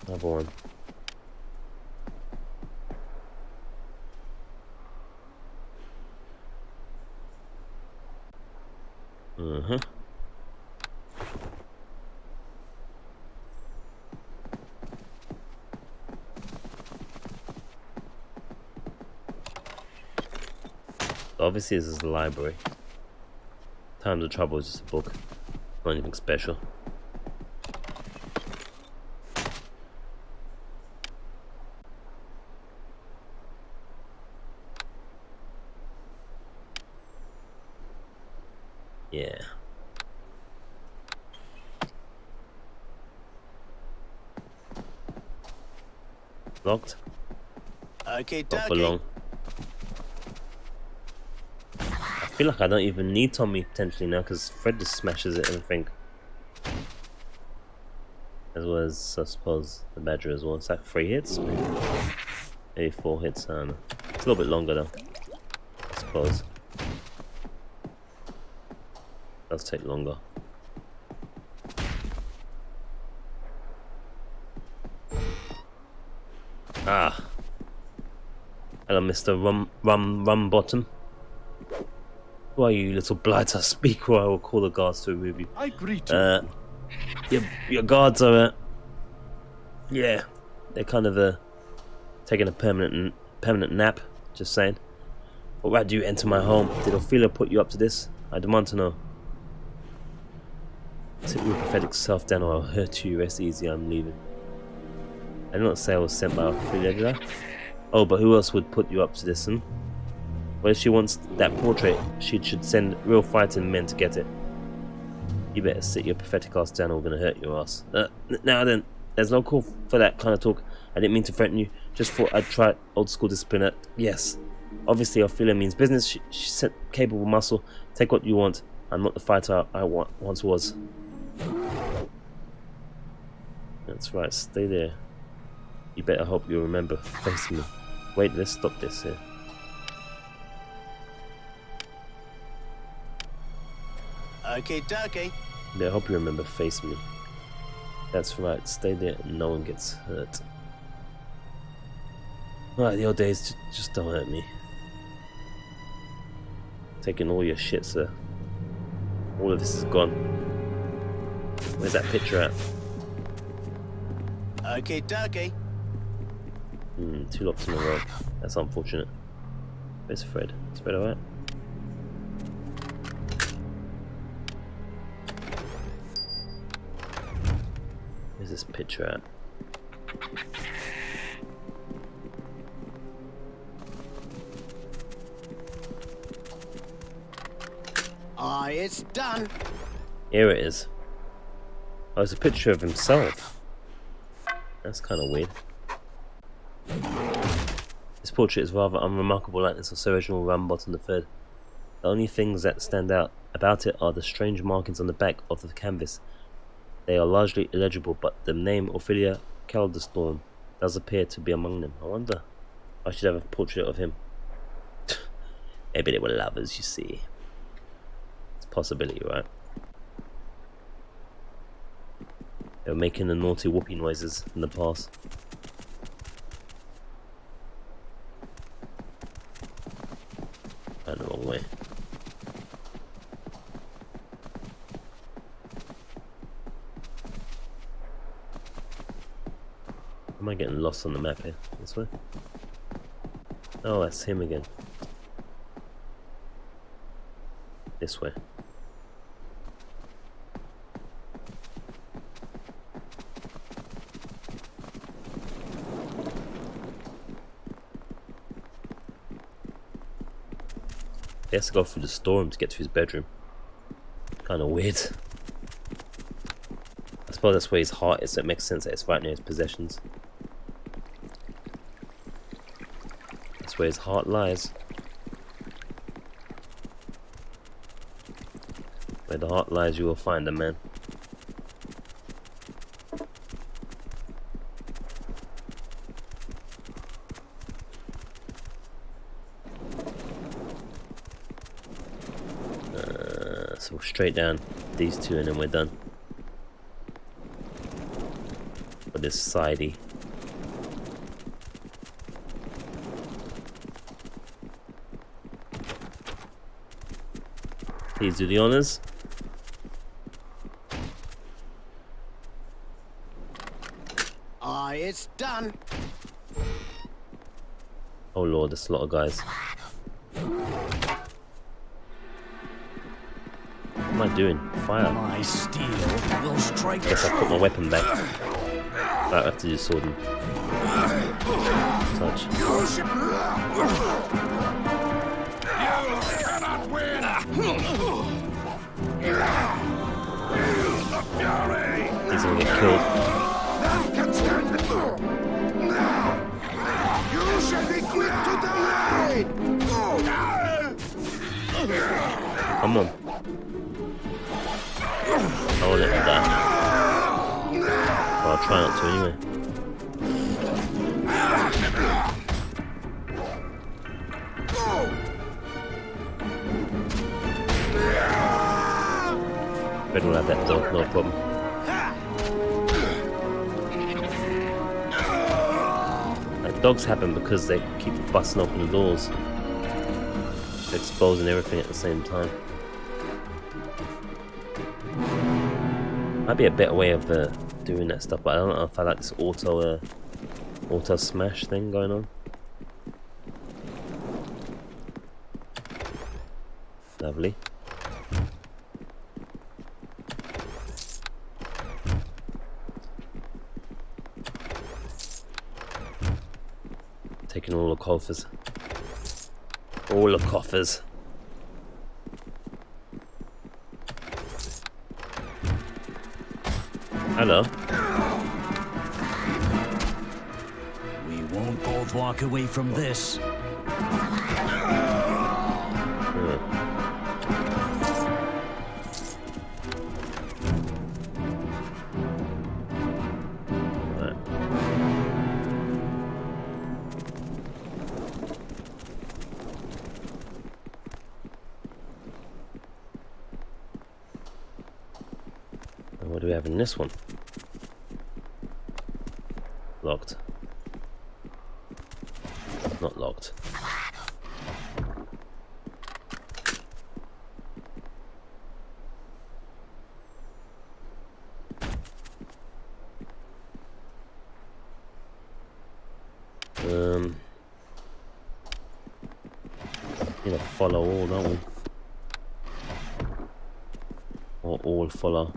Another one. Obviously, this is the library. Times of Trouble is just a book, not anything special. Yeah. Locked. Okay, Not for long. I feel like I don't even need Tommy potentially now because Fred just smashes it and I think. As well as I suppose the Badger as well. It's like 3 hits, maybe 4 hits. I don't know. It's a little bit longer though. I suppose. Does take longer. Ah. Hello, Mr. Rum Bottom. Who are you, little blighter? Speak or I will call the guards to remove you. I greet you. Your guards are yeah, they're kind of taking a permanent nap. Just saying. But why do you enter my home? Did Ophelia put you up to this? I demand to know. Sit your pathetic self down or I'll hurt you. Rest easy, I'm leaving. I did not say I was sent by Ophelia, did I? Oh, but who else would put you up to this, Well, if she wants that portrait, she should send real fighting men to get it. You better sit your pathetic ass down or we're gonna hurt your ass. Now then, there's no call for that kind of talk. I didn't mean to threaten you. Just thought I'd try old school discipline. Yes. Obviously, Ophelia means business. She's capable muscle. Take what you want. I'm not the fighter I once was. That's right, stay there. You better hope you remember facing me. Wait, let's stop this here. Okay, dokie. You better hope you remember facing me. That's right, stay there and no one gets hurt. Alright, the old days, just don't hurt me. Taking all your shit, sir. All of this is gone. Where's that picture at? Okay, dokie. 2 locks in a row. That's unfortunate. Where's Fred? Is Fred alright? Where's this picture at? It's done. Here it is. Oh, it's a picture of himself. That's kind of weird. This portrait is rather unremarkable likeness of Sir Reginald Rambottom III. The only things that stand out about it are the strange markings on the back of the canvas. They are largely illegible, but the name Ophelia Calderstorm does appear to be among them. I wonder. I should have a portrait of him. Maybe they were lovers, you see. It's a possibility, right? They were making the naughty whoopee noises in the past. Going the wrong way. Am I getting lost on the map here? This way? Oh, that's him again. This way. He has to go through the storm to get to his bedroom. Kind of weird. I suppose that's where his heart is, so it makes sense that it's right near his possessions. That's where his heart lies. Where the heart lies, you will find them, man. So straight down these two and then we're done. For this sidey. Please do the honors. It's done. Oh lord, there's a lot of guys. What am I doing? Fire. My steel will strike. Guess I put my weapon back. I have to do sword and touch. You cannot win. The fury. He's gonna get killed. None can stand before. You shall be quick to die. Come on. I won't let him die. Well, I'll try not to anyway. Fred will have that dog, no problem. Like, dogs happen because they keep busting open the doors, exposing everything at the same time. Might be a better way of doing that stuff, but I don't know if I like this auto smash thing going on. Lovely. Taking all the coffers. All the coffers. Hello. We won't both walk away from this. What do we have in this one? Locked. Not locked. Need to follow all, don't we? Or all follow.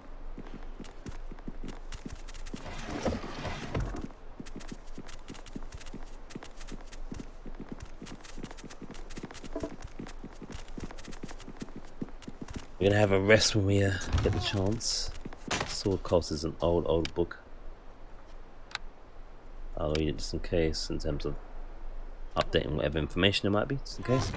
We're gonna have a rest when we get the chance. Sword Cost is an old book. I'll read it just in case, in terms of updating whatever information there might be, just in case.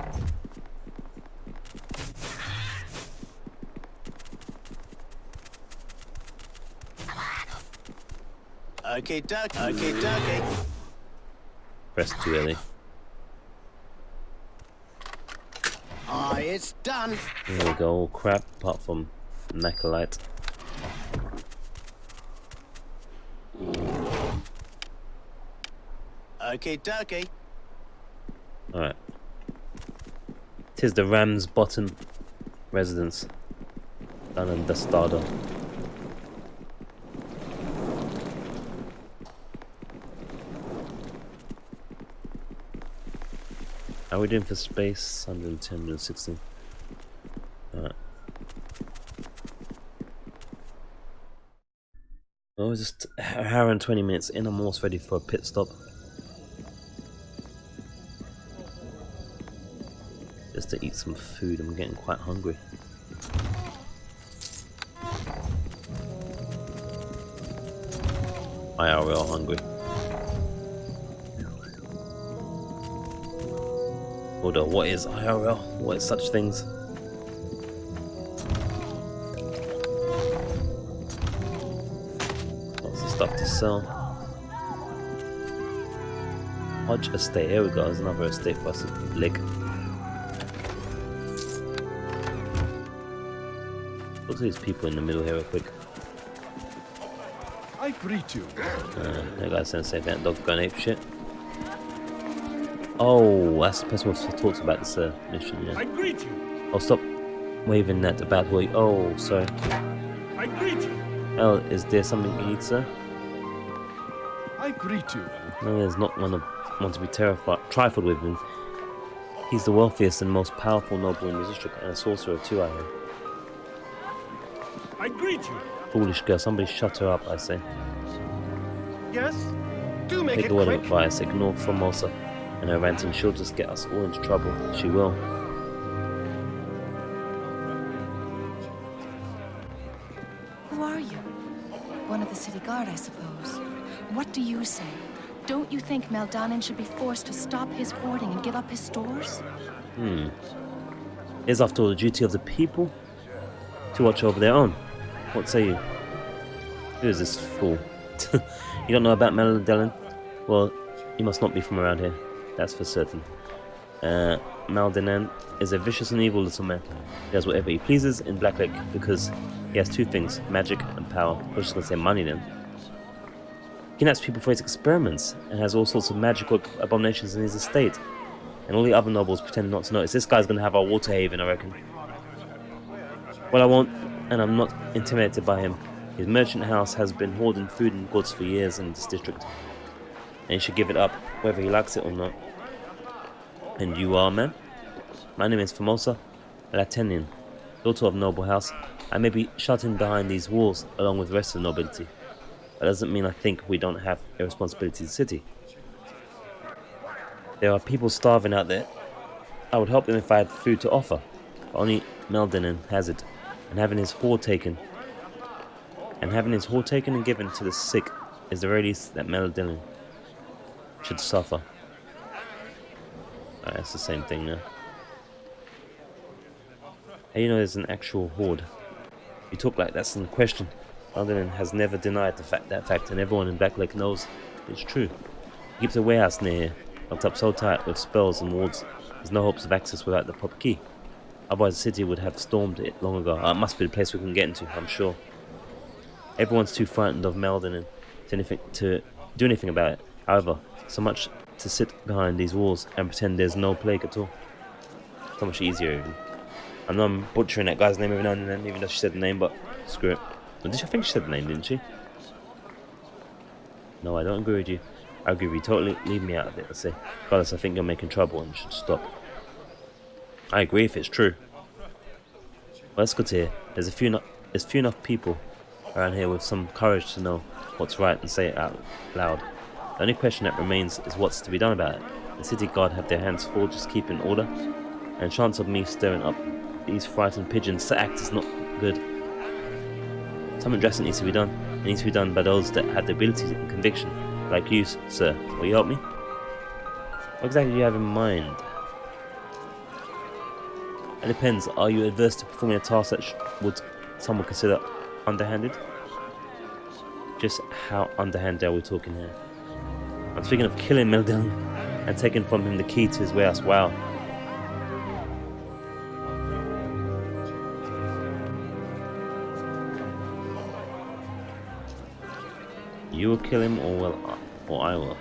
Okay, duck. Okay, ducky. Rest too early. It's done. There we go, all crap apart from Macalite. Okay, ducky. Alright. Tis the Ram's Bottom residence. Down in Dustado. How are we doing for space? 110, 116. Alright. Oh, it's just an hour and 20 minutes in. I'm almost ready for a pit stop. Just to eat some food. I'm getting quite hungry. IRL hungry. Hold on, what is IRL? What is such things? stuff to sell. Hodge estate, here we go, there's another estate for us to lick. Look at these people in the middle here real quick. I greet you. That guy's saying say Beamdog's going ape shit. Oh, that's the person who talks about this mission, yeah. I greet you. Oh, stop waving that about way. Oh, sorry. I greet you. Oh, is there something you need, sir? I greet you. No, there's not one to be trifled with him. He's the wealthiest and most powerful noble in the district, and a sorcerer too, I hear. I greet you. Foolish girl, somebody shut her up, I say. Yes? Do make Take it the word of quick. advice, ignore Formosa and her ranting, she'll just get us all into trouble. She will. Who are you? One of the city guard, I suppose. What do you say? Don't you think Meldanin should be forced to stop his hoarding and give up his stores? It is after all the duty of the people to watch over their own. What say you? Who is this fool? You don't know about Meldanin? Well, you must not be from around here. That's for certain. Meldanin is a vicious and evil little man. He does whatever he pleases in Black Lake because he has two things, magic and power. I was just going to say money then. He kidnaps people for his experiments and has all sorts of magical abominations in his estate. And all the other nobles pretend not to notice. This guy's going to have our water haven, I reckon. Well, I won't, and I'm not intimidated by him. His merchant house has been hoarding food and goods for years in this district. And he should give it up, whether he likes it or not. And you are, man? My name is Formosa Latenian, daughter of noble house. I may be shut in behind these walls along with the rest of the nobility. That doesn't mean I think we don't have a responsibility to the city. There are people starving out there. I would help them if I had food to offer. But only Meldanin has it. And having his hoard taken and given to the sick is the very least that Meldanin should suffer. Alright, that's the same thing now. How you know there's an actual hoard? You talk like that's in question. Meldanin has never denied that fact, and everyone in Black Lake knows it's true. He keeps a warehouse near here, locked up so tight with spells and wards. There's no hopes of access without the proper key. Otherwise the city would have stormed it long ago. It must be the place we can get into, I'm sure. Everyone's too frightened of Meldanin to do anything about it. However, so much to sit behind these walls and pretend there's no plague at all. So much easier even. I know I'm butchering that guy's name every now and then, even though she said the name, but screw it. I think she said the name, didn't she? No, I don't agree with you. I agree with you totally. Leave me out of it, I say. Regardless, I think you're making trouble and should stop. I agree if it's true. Well, that's good to hear. There's few enough people around here with some courage to know what's right and say it out loud. The only question that remains is what's to be done about it. The city guard have their hands full just keeping order, and chance of me stirring up these frightened pigeons to act is not good. Something drastic needs to be done. It needs to be done by those that have the ability and conviction, like you, sir. Will you help me? What exactly do you have in mind? It depends. Are you adverse to performing a task that would someone consider underhanded? Just how underhanded are we talking here? I'm speaking of killing Meldanin and taking from him the key to his warehouse. Wow. You will kill him, or I will.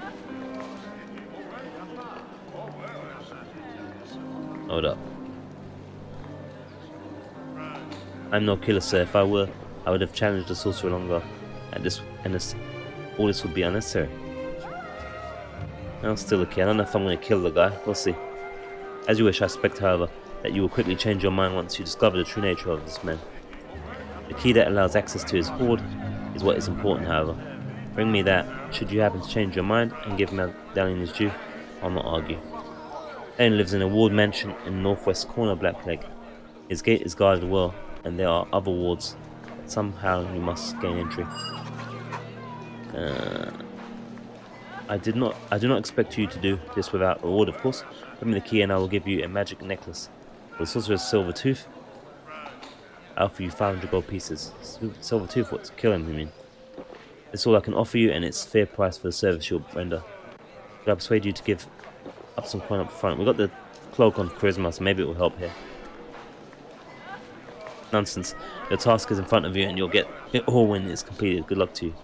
Hold up. I'm no killer, sir. If I were, I would have challenged the sorcerer longer. All this would be unnecessary. I'm still okay. I don't know if I'm going to kill the guy. We'll see. As you wish. I expect, however, that you will quickly change your mind once you discover the true nature of this man. The key that allows access to his hoard is what is important, however. Bring me that. Should you happen to change your mind and give Meldanin his due, I'll not argue. Meldanin lives in a walled mansion in the northwest corner of Black Lake. His gate is guarded well, and there are other wards. But somehow you must gain entry. I do not expect you to do this without reward, of course. Bring me the key and I will give you a magic necklace. For the sorcerer's silver tooth, I'll offer you 500 gold pieces. Silver tooth, what's killing me, mean? It's all I can offer you, and it's fair price for the service you'll render. But I persuade you to give up some coin up front. We got the cloak on charisma, so maybe it will help here. Nonsense. Your task is in front of you, and you'll get it all when it's completed. Good luck to you.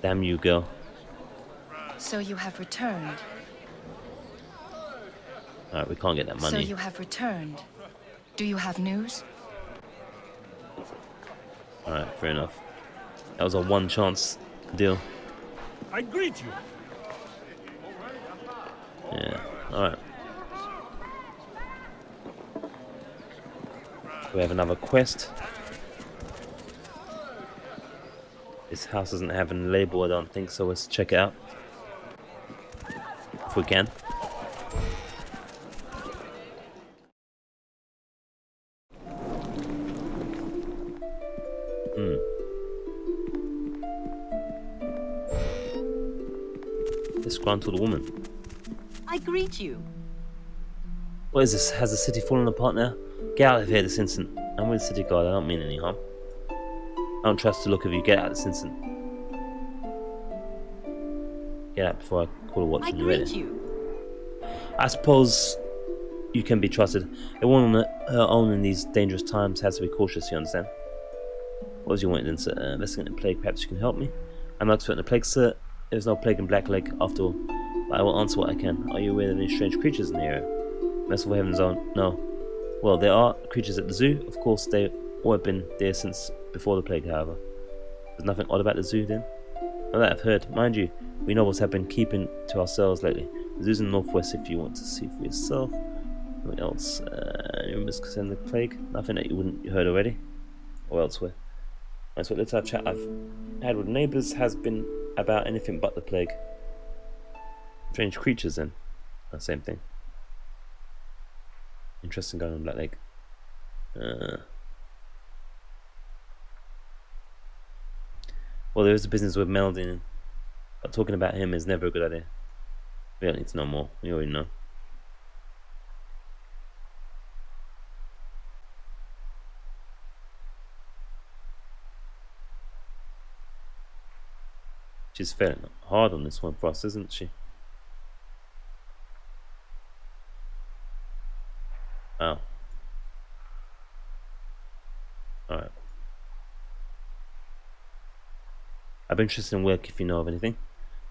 Damn you, girl. So you have returned. Alright, we can't get that money. So you have returned. Do you have news? Alright, fair enough. That was a one chance deal. I greet you. Yeah, alright. We have another quest. This house doesn't have a label, I don't think, so let's check it out. If we can. Disgruntled woman. I greet you. What is this? Has the city fallen apart now? Get out of here this instant. I'm with the city guard, I don't mean any harm. I don't trust the look of you. Get out this instant. Get out before I call a watch I when you're ready. greet you. I suppose you can be trusted. A woman on her own in these dangerous times has to be cautious, you understand? What was your wanted, sir? Investigating the plague, perhaps you can help me? I'm not expecting a plague, sir. There's no plague in Black Lake, after all. But I will answer what I can. Are you aware of any strange creatures in the area? Merciful Heaven's Own? No. Well, there are creatures at the zoo. Of course, they all have been there since before the plague, however. There's nothing odd about the zoo, then? Well, that I've heard. Mind you, we nobles have been keeping to ourselves lately. The zoo's in the northwest if you want to see for yourself. What else? Any rumors concerning the plague? Nothing that you wouldn't heard already? Or elsewhere? That's what little chat I've had with neighbours has been about anything but the plague. Strange creatures, then? Same thing. Interesting going on Black Lake. Well, there is a business with Meldin, but talking about him is never a good idea. We don't need to know more. We already know. She's fairly hard on this one for us, isn't she? Wow. Alright. I'd be interested in work if you know of anything.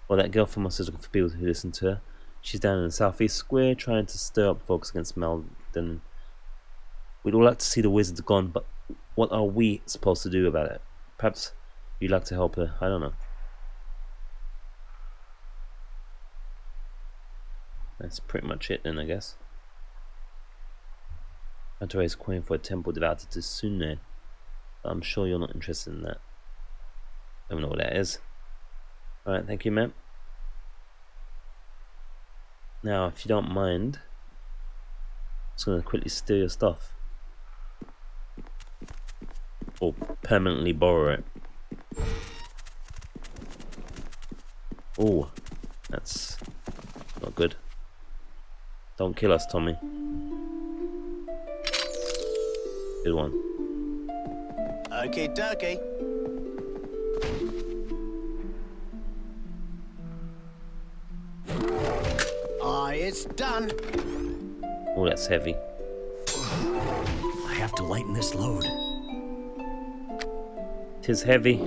Well, that girl from us is looking for people who listen to her. She's down in the southeast square trying to stir up folks against Meldon. We'd all like to see the wizards gone, but what are we supposed to do about it? Perhaps you'd like to help her. I don't know. That's pretty much it then, I guess. I had to raise a coin for a temple devoted to Sune. I'm sure you're not interested in that. I don't know what that is. Alright, thank you, ma'am. Now, if you don't mind, I'm just going to quickly steal your stuff. Or permanently borrow it. Oh, that's not good. Don't kill us, Tommy. Good one. Okay, dokie. It's done. Oh, that's heavy. I have to lighten this load. 'Tis heavy.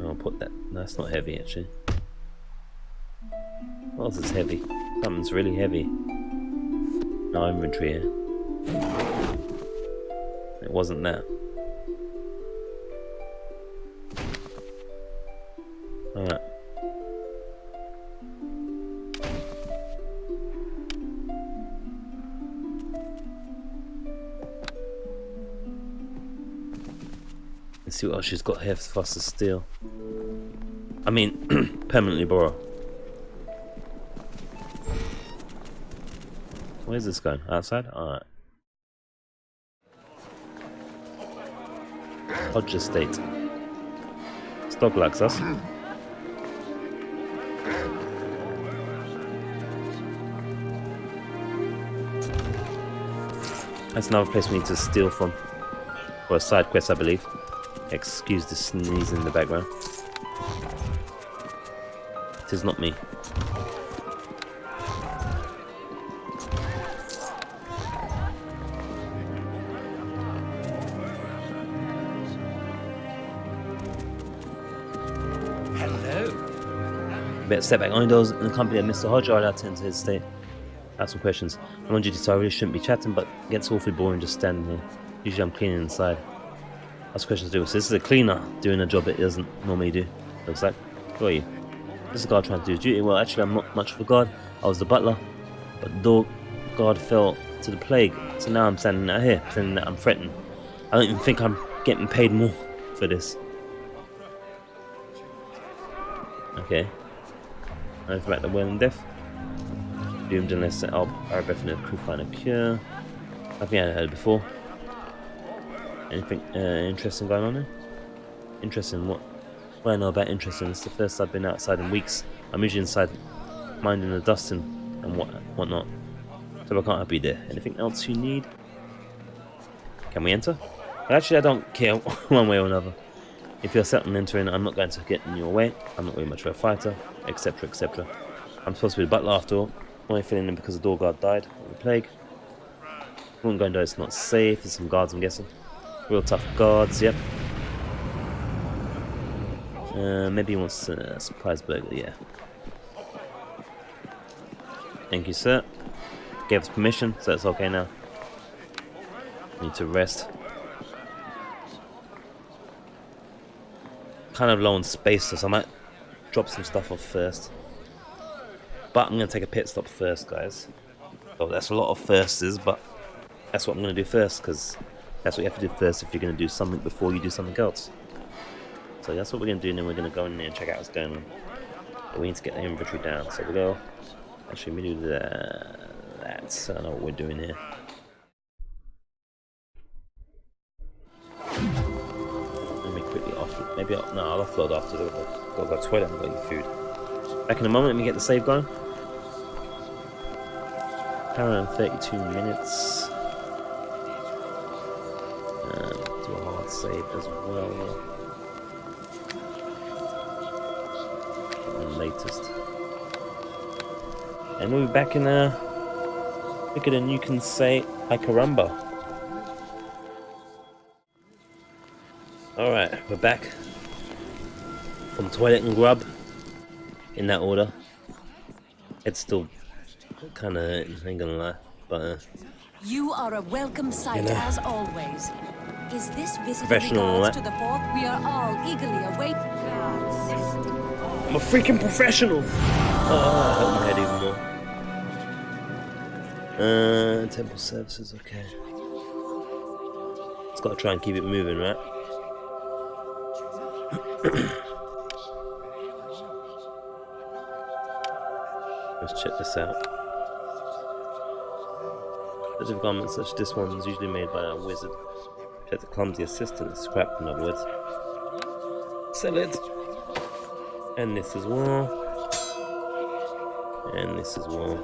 I'll put that. No, that's not heavy actually. What else is heavy? Something's really heavy. No inventory here. It wasn't that. Alright. Let's see what else she's got here for us to steal. I mean, permanently borrow. Where's this going? Outside? Alright. Hodge Estate. This dog likes us. That's another place we need to steal from. For a side quest, I believe. Excuse the sneeze in the background. It is not me. Better step back indoors in the company of Mr. Hodge. I tend to hesitate. Ask some questions. I'm on duty, so I really shouldn't be chatting, but it gets awfully boring just standing here. Usually I'm cleaning inside. Ask questions to do. So this is a cleaner doing a job it doesn't normally do. Looks like. Who are you? This is a guard trying to do his duty. Well, actually, I'm not much of a guard. I was the butler, but the door guard fell to the plague. So now I'm standing out here, pretending that I'm threatened. I don't even think I'm getting paid more for this. Okay. I've back the well and death. Doomed unless our breath in the crew find a cure. I think I heard it before. Anything interesting going on there? Interesting, what I know about interesting? It's the first I've been outside in weeks. I'm usually inside minding the dusting and whatnot. So I can't help you there. Anything else you need? Can we enter? Actually, I don't care one way or another. If you're set on entering, I'm not going to get in your way. I'm not really much of a fighter, etc, etc. I'm supposed to be the butler after all. I'm only filling in because the door guard died of the plague. I wouldn't go into it, it's not safe. There's some guards, I'm guessing. Real tough guards, yep. Maybe he wants a surprise burger, yeah. Thank you, sir. Gave us permission, so it's okay now. Need to rest. Kind of low on space, so I might drop some stuff off first. But I'm going to take a pit stop first, guys. Oh, that's a lot of firsts, but that's what I'm going to do first, because that's what you have to do first if you're going to do something before you do something else. So that's what we're going to do, and then we're going to go in there and check out what's going on. But we need to get the inventory down, so we'll go. Actually, we do that, so I know what we're doing here. Let me quickly offload. Maybe I'll offload after the go to the toilet and go eat food. Back in a moment, let me get the save going. Hour and 32 minutes. Do a hard save as well. Latest. And we'll be back in quicker than you can say I caramba. Alright, we're back from toilet and grub in that order. It's still kinda hurting, ain't gonna lie. But You are a welcome sight as always. Is this visiting Professional, regards to the fourth? We are all eagerly awaiting. I'm a freaking professional! Oh, I hurt my head even more. Temple services, okay. Just gotta try and keep it moving, right? Let's check this out. Specific garments such as this one is usually made by a wizard. Check the clumsy assistant, scrap in other words. Sell it! And this as well. And this as well.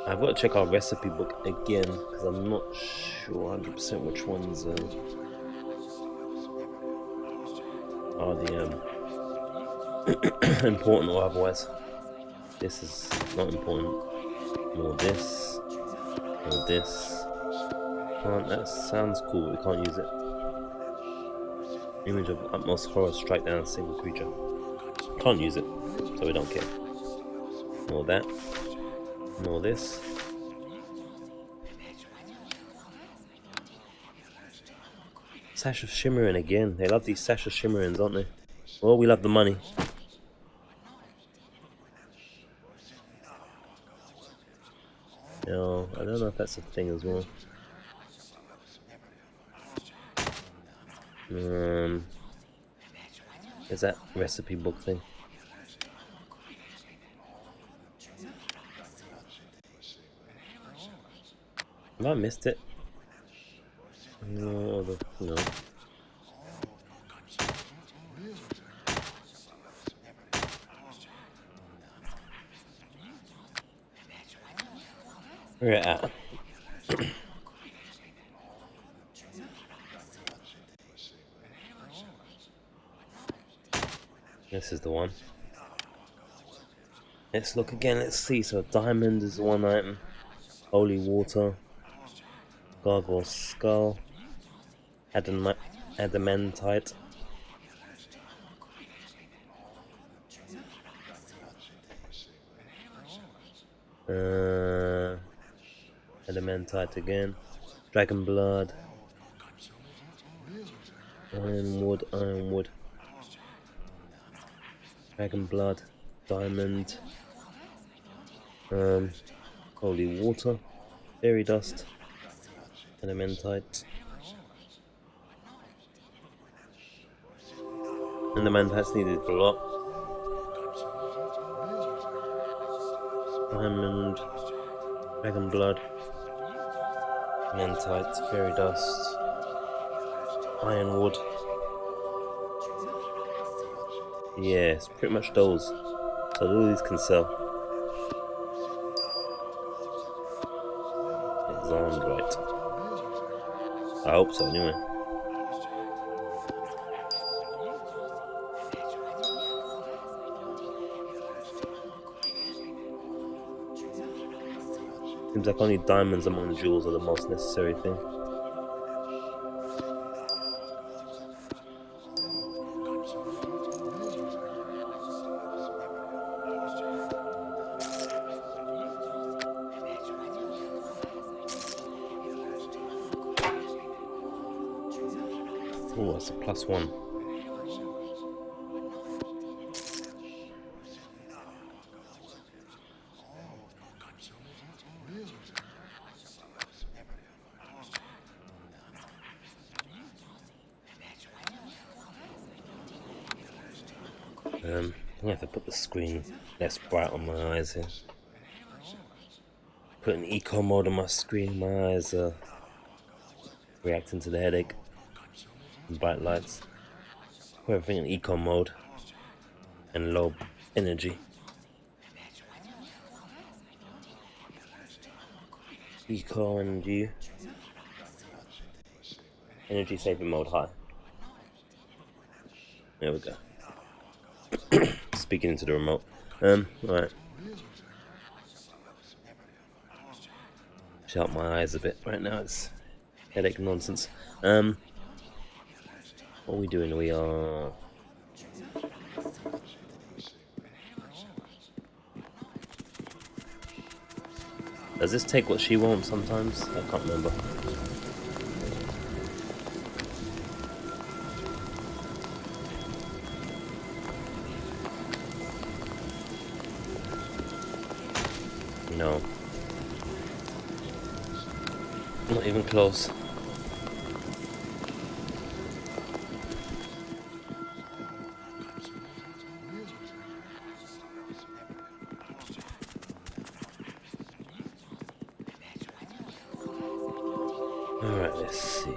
I've got to check our recipe book again because I'm not sure 100% which ones are the important or otherwise. This is not important. More this. More this. That sounds cool, but we can't use it. Image of utmost horror strike down a single creature. Can't use it, so we don't care. More that. More this. Sash of Shimmering again. They love these Sash of Shimmerings, don't they? Well, we love the money. No, I don't know if that's a thing as well. Is that recipe book thing? Have I missed it? No, no. Where it at? This is the one. Let's look again, let's see. So diamond is one item. Holy water. Gargoyle skull. Adamantite. Adamantite again. Dragon blood. Ironwood, ironwood. Dragon blood. Diamond. Holy water. Fairy dust. Adamantite. And the man's needed a lot. Diamond, dragon blood, adamantite, fairy dust, ironwood. Yeah, it's pretty much those. So all these can sell. It's armed right. I hope so anyway. Seems like only diamonds among jewels are the most necessary thing. Oh, that's a +1. I have to put the screen less bright on my eyes here. Put an eco mode on my screen, my eyes are reacting to the headache and bright lights. Put everything in eco mode and low energy. Eco and energy saving mode high. There we go. Speaking into the remote. Right. Shut my eyes a bit right now. It's headache nonsense. What are we doing? We are. Does this take what she wants sometimes? I can't remember. No. Not even close. Alright, let's see.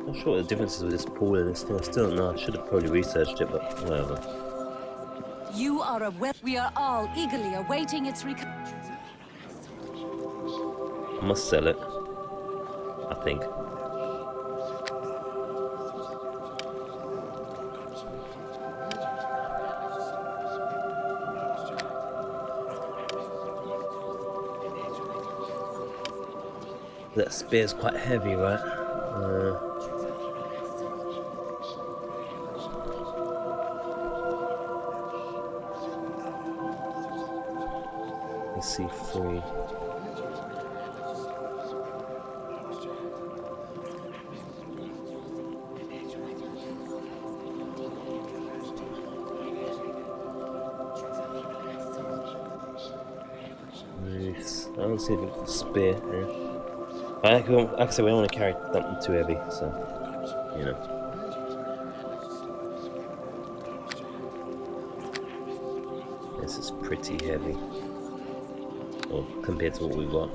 Not sure what the difference is with this pool and this thing. I still don't know. I should have probably researched it, but whatever. You are we are all eagerly awaiting its I must sell it. I think. That spear's quite heavy, right? Let's see, 3. I don't see the spear. Yeah. Like I said, we don't want to carry something too heavy, so you know. This is pretty heavy, well, compared to what we've got.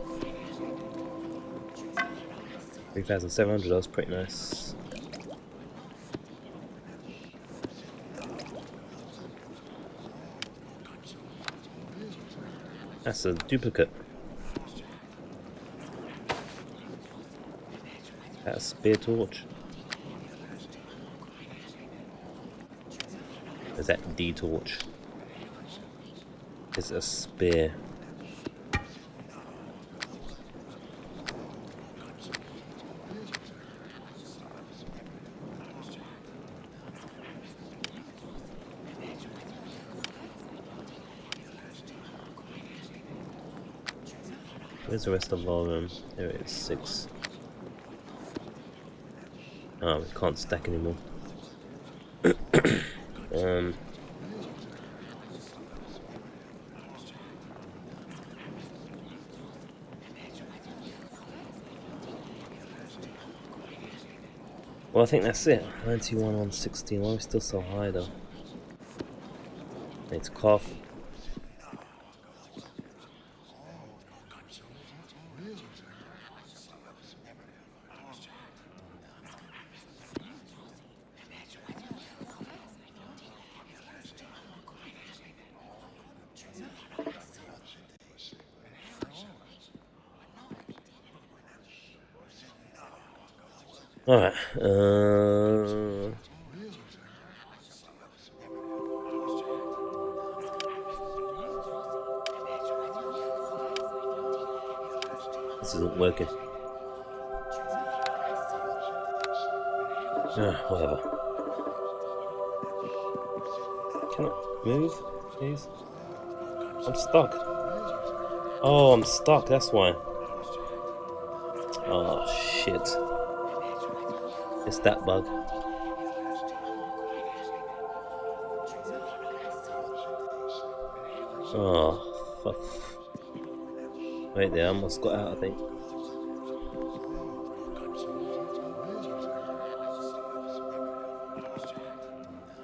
3,700. That was pretty nice. That's a duplicate. That's a spear torch. Is that D torch? It's a spear. Where's the rest of all of them? There it is, 6. Oh, we can't stack anymore. Well, I think that's it. 91 on 16. Why are we still so high though? It's cough. Alright, this isn't working. Whatever. Can I move, please? I'm stuck. Oh, I'm stuck, that's why. Oh, shit. It's that bug. Oh, fuck. Wait there, I almost got out, I think.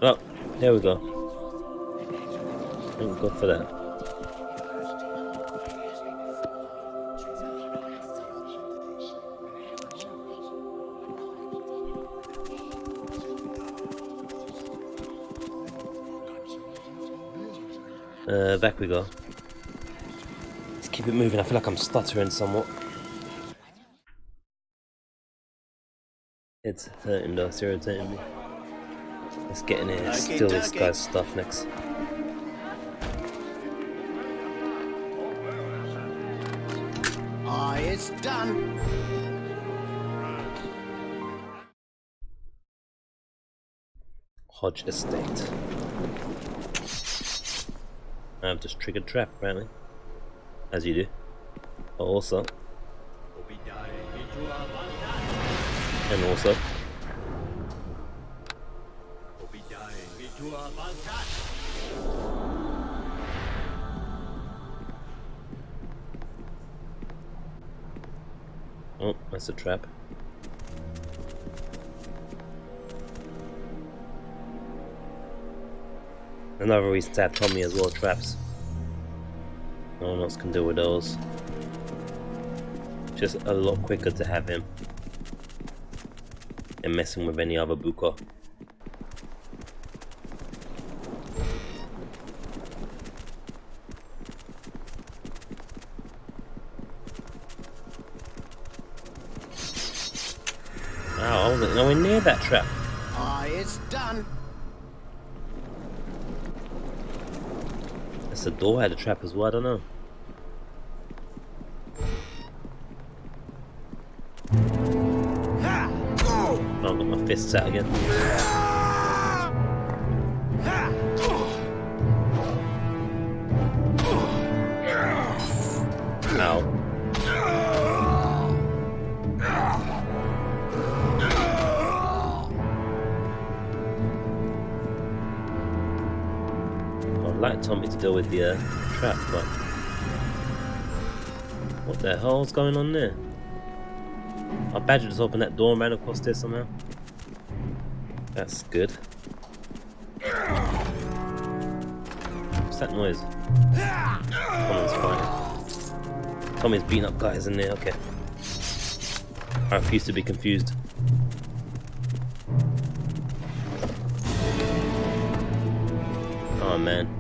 Oh, there we go. Thank God for that. Back we go. Let's keep it moving. I feel like I'm stuttering somewhat. It's hurting though, it's irritating me. Let's get in here and steal this guy's stuff next. It's done. Hodge Estate. I've just triggered trap, apparently. As you do. But also. And also. Oh, that's a trap. Another reason to have Tommy as well, traps. No one else can deal with those. Just a lot quicker to have him than messing with any other buka. Wow, I wasn't nowhere near that trap. It's done. The door had a trap as well, I don't know. Oh, I've got my fists out again. Ow. I'd like Tommy to deal with the trap, but What the hell's going on there? Our badger just opened that door and ran across there somehow. That's good. What's that noise? Tommy's fighting. Tommy's beating up guys in there, okay. I refuse to be confused. Oh man.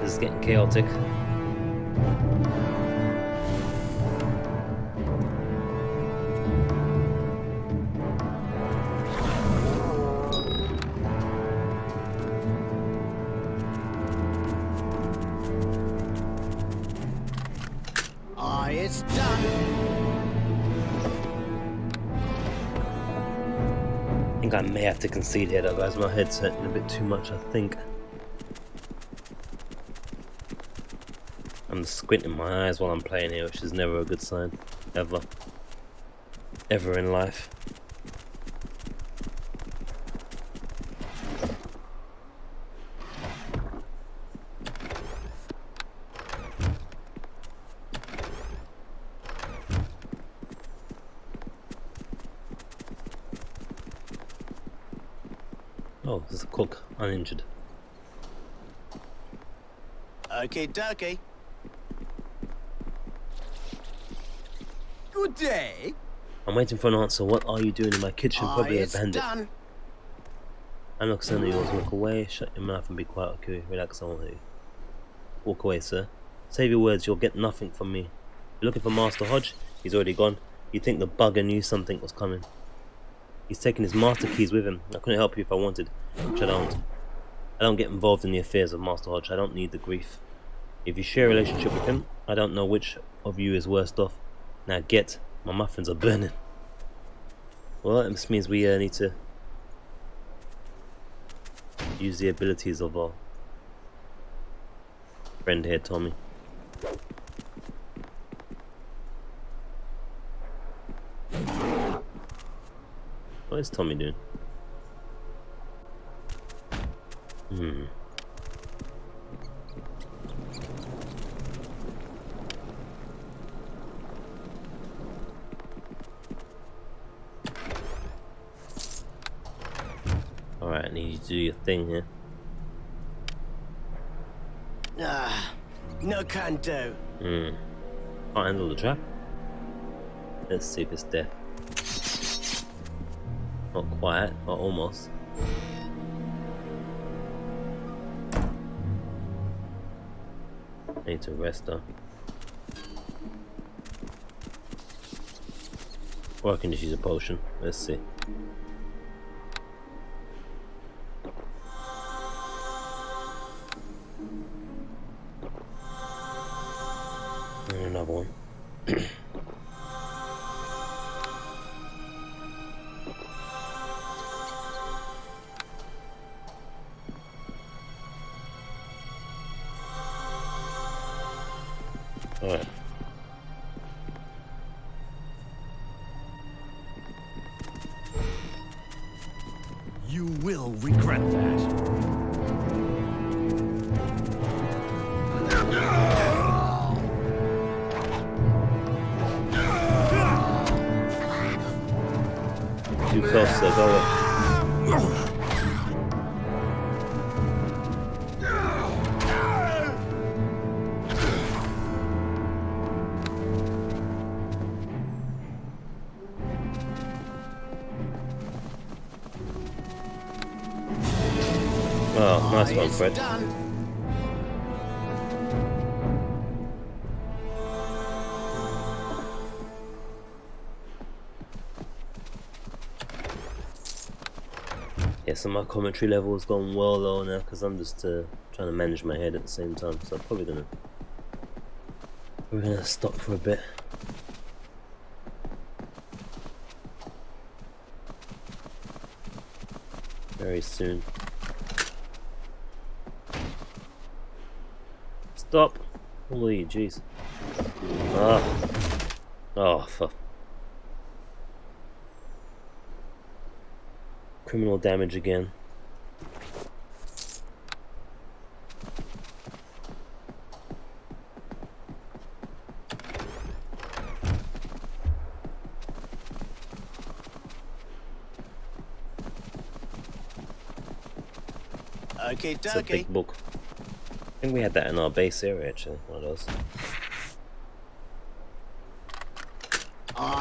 This is getting chaotic. It's done. I think I may have to concede here though, guys. My head's hurting a bit too much, I think. I'm squinting my eyes while I'm playing here, which is never a good sign. Ever. Ever in life. Oh, there's a cook, uninjured. Okay, dokie. Good day. I'm waiting for an answer. What are you doing in my kitchen? Probably a It's bandit. done. I'm not concerned with yours. Walk away. Shut your mouth and be quiet. Okay, relax. I won't hurt you. Walk away, sir. Save your words. You'll get nothing from me. You're looking for Master Hodge? He's already gone. You think the bugger knew something was coming? He's taking his master keys with him. I couldn't help you if I wanted, which I don't. I don't get involved in the affairs of Master Hodge. I don't need the grief. If you share a relationship with him, I don't know which of you is worst off. Now get. My muffins are burning. Well, this means we need to use the abilities of our friend here, Tommy. What is Tommy doing? Alright, I need you to do your thing here. No can do. Can't handle the trap. Let's see if it's death. Not quite, but almost. I need to rest though. Or I can just use a potion. Let's see. And another one. Alright. You will regret that. Too close, so go away. Oh, nice one, Fred. Yeah, so my commentary level has gone well low now because I'm just trying to manage my head at the same time. So I'm probably gonna stop for a bit. Very soon. Stop. Holy jeez. Ah. Oh, for criminal damage again. Okay, It's a big book. I think we had that in our base area actually, one of those.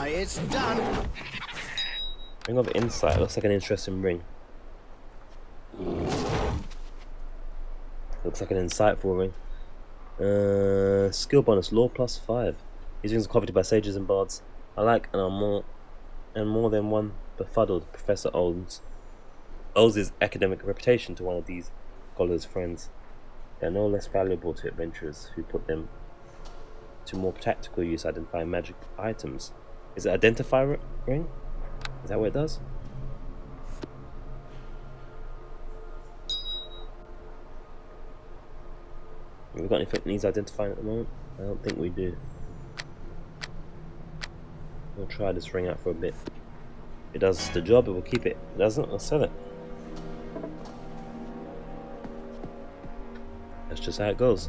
It's done. Ring of Insight, looks like an interesting ring. Looks like an insightful ring. Skill bonus, law +5. These rings are coveted by sages and bards. I like and are more than one befuddled professor owes his academic reputation to one of these scholars' friends. They are no less valuable to adventurers who put them to more tactical use, identifying magic items. Is it identify ring? Is that what it does? Have we got anything that needs identifying at the moment? I don't think we do. We'll try this ring out for a bit. If it does the job, it will keep it. If it doesn't, we'll sell it. That's just how it goes.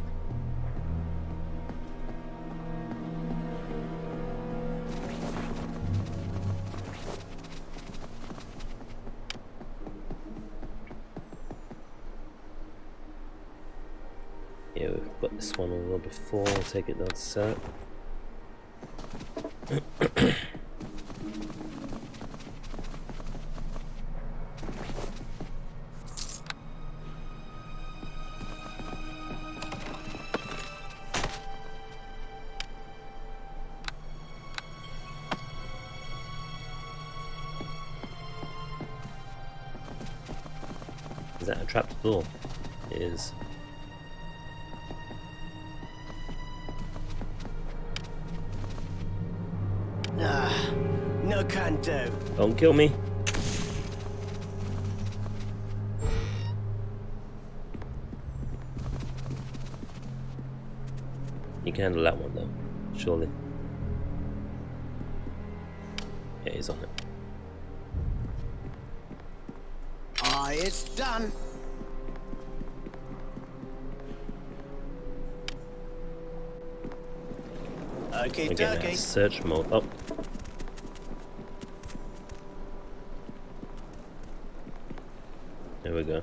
Yeah, we've got this one on before. I'll take it down to sell it. Is that a trapped door? It is. No can do. Don't kill me. You can handle that one though, surely. Yeah, he's on it. It's done. Okay, Again, okay. search mode. Oh. There we go.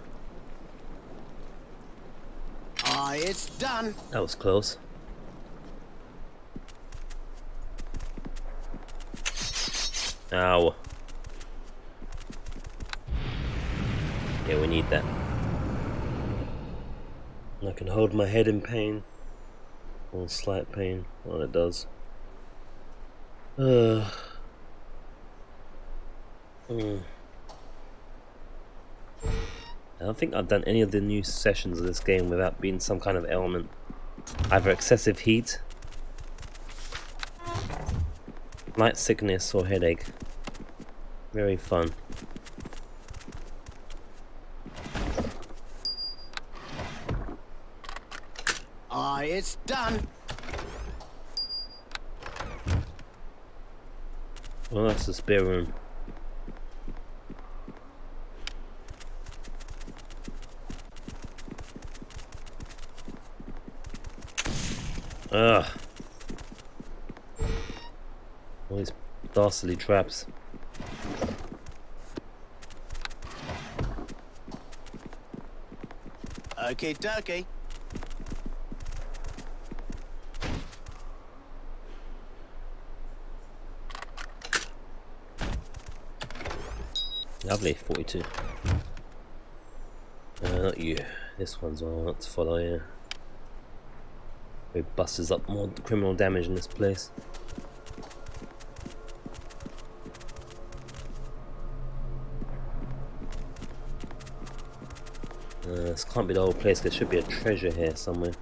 It's done. That was close. Ow. Yeah, we need that. I can hold my head in pain. Or slight pain. Well, it does. I don't think I've done any of the new sessions of this game without being some kind of ailment. Either excessive heat, light sickness, or headache. Very fun. It's done. Well, that's the spare room. Ugh. All these dastardly traps. Okay, dokie. Lovely, 42. Not you. This one's all not to follow you. It busts up more criminal damage in this place. This can't be the whole place. There should be a treasure here somewhere.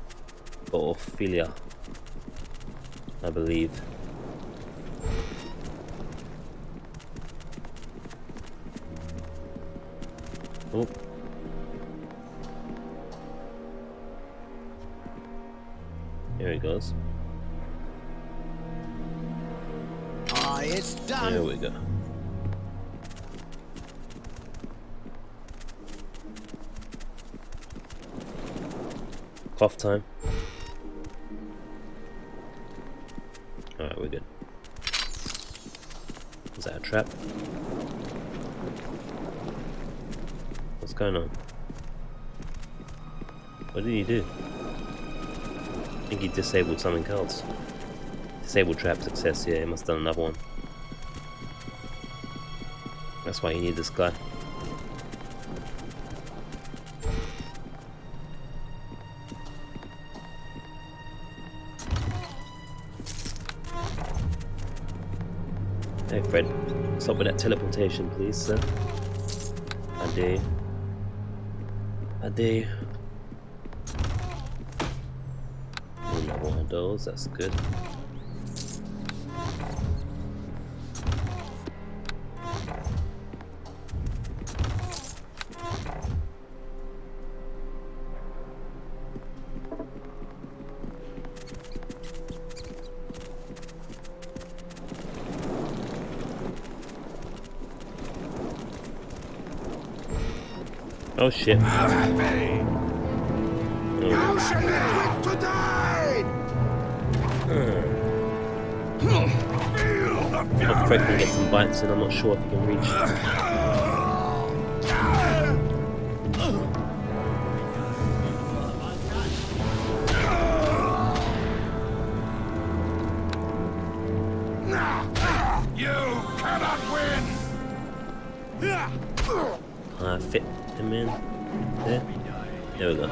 For Ophelia, I believe. Oh. Here he goes. Ah, it's done. There we go. Cough time. Alright, we're good. Is that a trap? What's going on? What did he do? I think he disabled something else. Disabled trap success, yeah, he must have done another one. That's why you need this guy. Hey Fred, stop with that teleportation please, sir. I dare. I dare. Another one of those, that's good. Oh shit. Oh, Fred can get some bites in, I'm not sure if he can reach. You cannot win! Fit him in. There. There we go.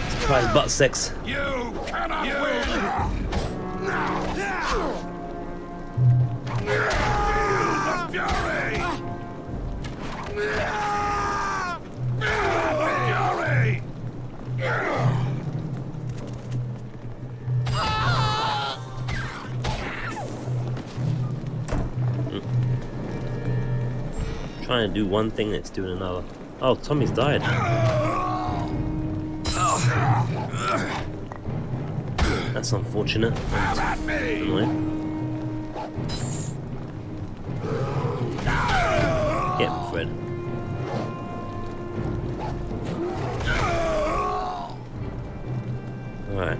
Surprise butt sex. You cannot win! Feel the fury! Feel the fury! Trying to do one thing, it's doing another. Oh, Tommy's died. That's unfortunate. Annoying. Get him, Fred. Alright.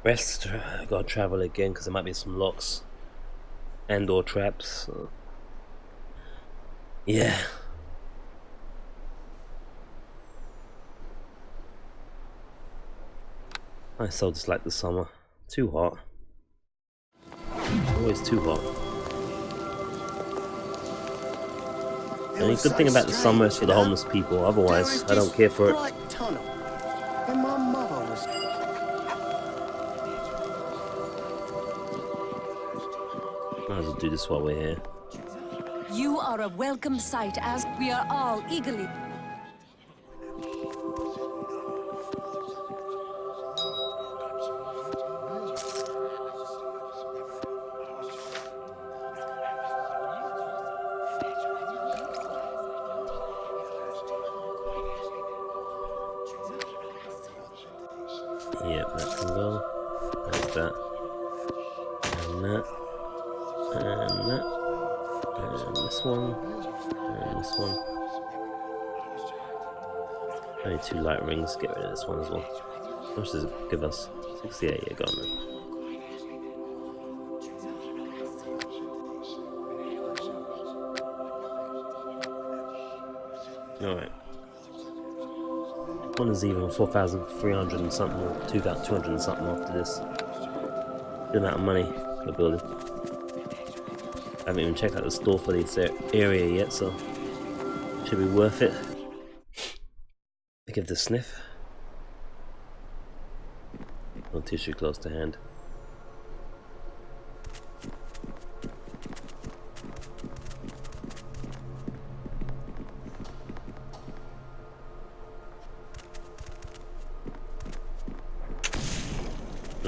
Rest, I gotta travel again because there might be some locks and or traps. Yeah. I so dislike the summer. Too hot. Always too hot. The only good thing about the summer is for the homeless people, otherwise I don't care for it. Tunnel. And my mother was... Might as well do this while we're here. You are a welcome sight as we are all eagerly. Yep, that can go. That's that. And that. And that. And this one. And this one. Only 2 light rings. Get rid of this one as well. How much does it give us? 68. Yeah, go on then. Alright. One is even 4,300 and something, or 2,200 and something after this. Good amount of money for the building. I haven't even checked out the store for this area yet, so should be worth it. I give this a sniff. No tissue close to hand.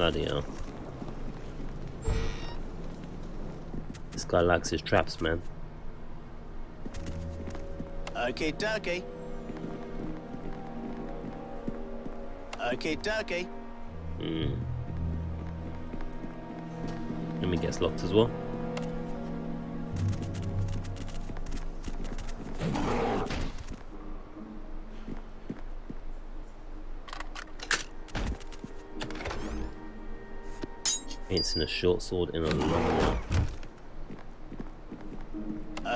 Bloody hell. This guy likes his traps, man. Okay, dokie. Okay, dokie. Enemy gets locked as well. Ain't seen a short sword in a long while.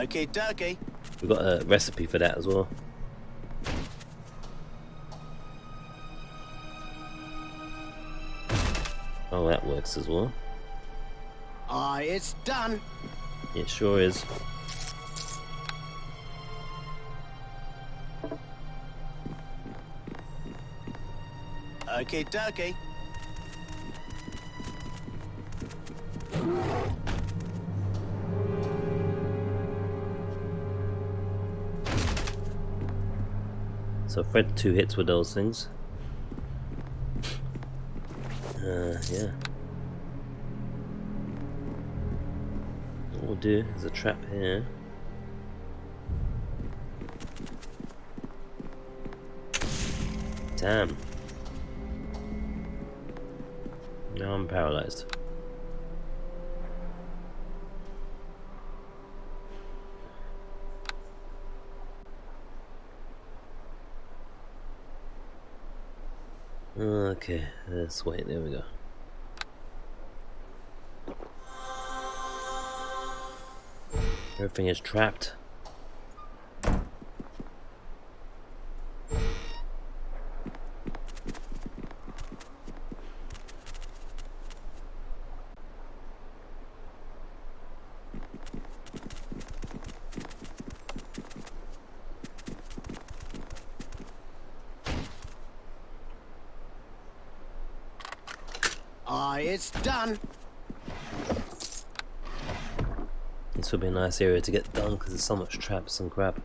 Okay, dokie. We've got a recipe for that as well. Oh, that works as well. Aye, it's done. It sure is. Okay, dokie. So Fred 2 hits with those things. Yeah. What we'll do is a trap here. Damn. Now I'm paralyzed. Okay, let's wait, there we go. Everything is trapped. Aye, it's done. This would be a nice area to get done because there's so much traps and crap.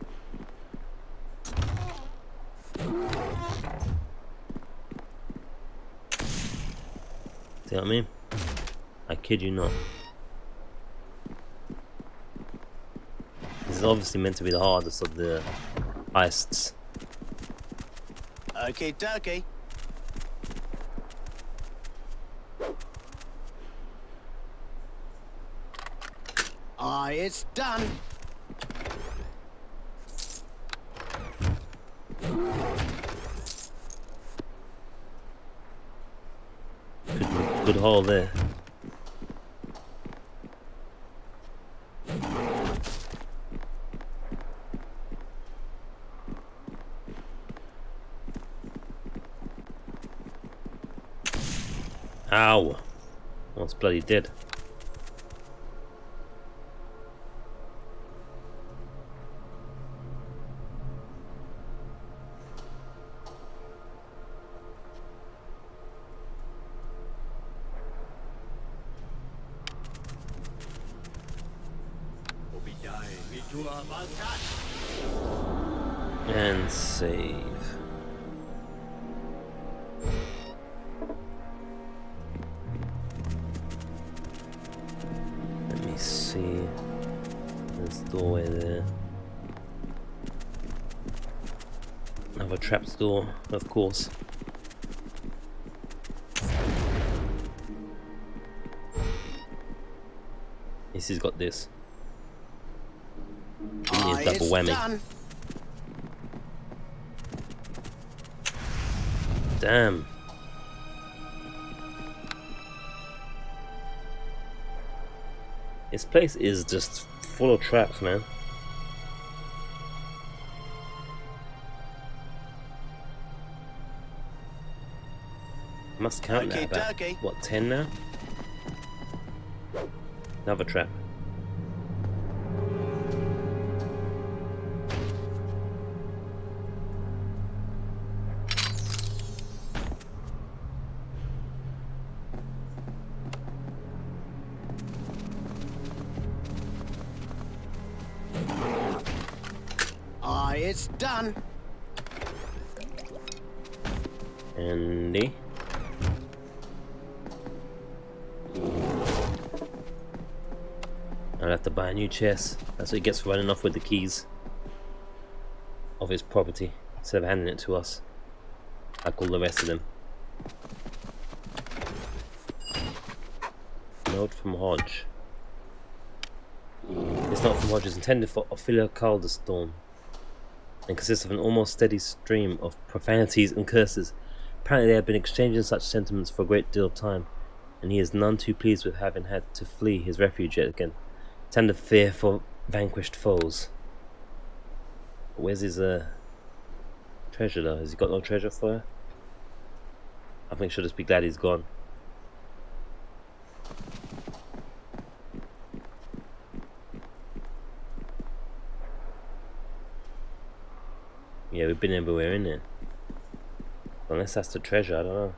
See what I mean? I kid you not. This is obviously meant to be the hardest of the heists. Okay, dokie. Aye, it's done. Good haul there. Ow! Almost bloody dead. And save. Let me see. There's a doorway there. Another trap door, of course. Yes, he's got this. Aye, Double it's whammy. done. Damn. This place is just full of traps, man. I must count Okay, that about, dokie. what, 10 now? Another trap. Aye, it's done. Andy. I'll have to buy a new chest. That's what he gets for running off with the keys of his property instead of handing it to us like all the rest of them. Note from Hodge. This note from Hodge is intended for Ophelia Calderstorm and consists of an almost steady stream of profanities and curses. Apparently they have been exchanging such sentiments for a great deal of time, and he is none too pleased with having had to flee his refuge yet again. Tender fear for vanquished foes. Where's his treasure though? Has he got no treasure for her? I think she'll just be glad he's gone. Yeah, we've been everywhere in it. Unless that's the treasure, I don't know.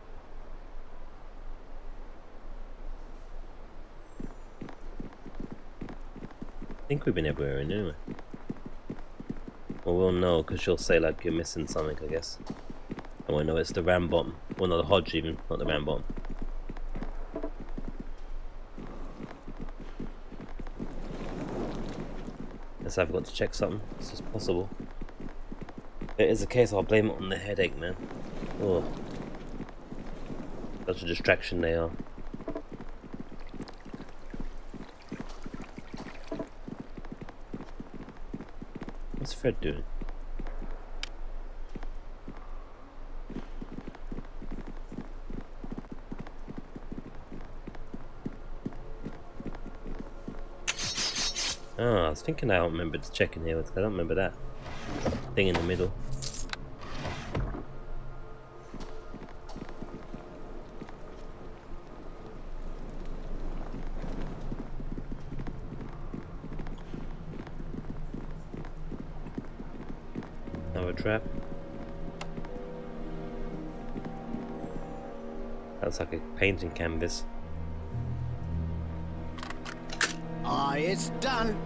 I think we've been everywhere in anyway. Well, we'll know because she'll say like you're missing something, I guess. I won't know it's the ram bottom. Well, not the Hodge even, not the ram bottom. Unless I've got to check something. This is possible. If it is the case, I'll blame it on the headache, man. Oh, such a distraction they are. What's Fred doing? Oh, I was thinking I don't remember to check in here, because I don't remember that thing in the middle. Another trap. That's like a painting canvas. It's done.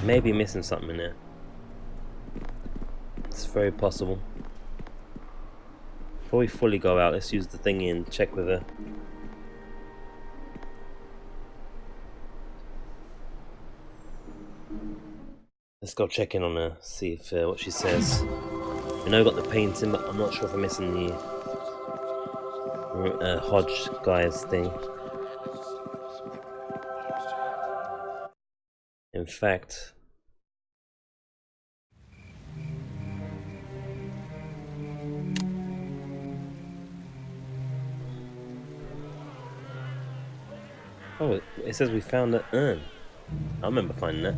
Maybe missing something in there. It's very possible. Before we fully go out, let's use the thingy and check with her. Let's go check in on her, see if what she says. We know we got the painting, but I'm not sure if I'm missing the Hodge guy's thing. In fact, oh, it says we found an urn. I remember finding that.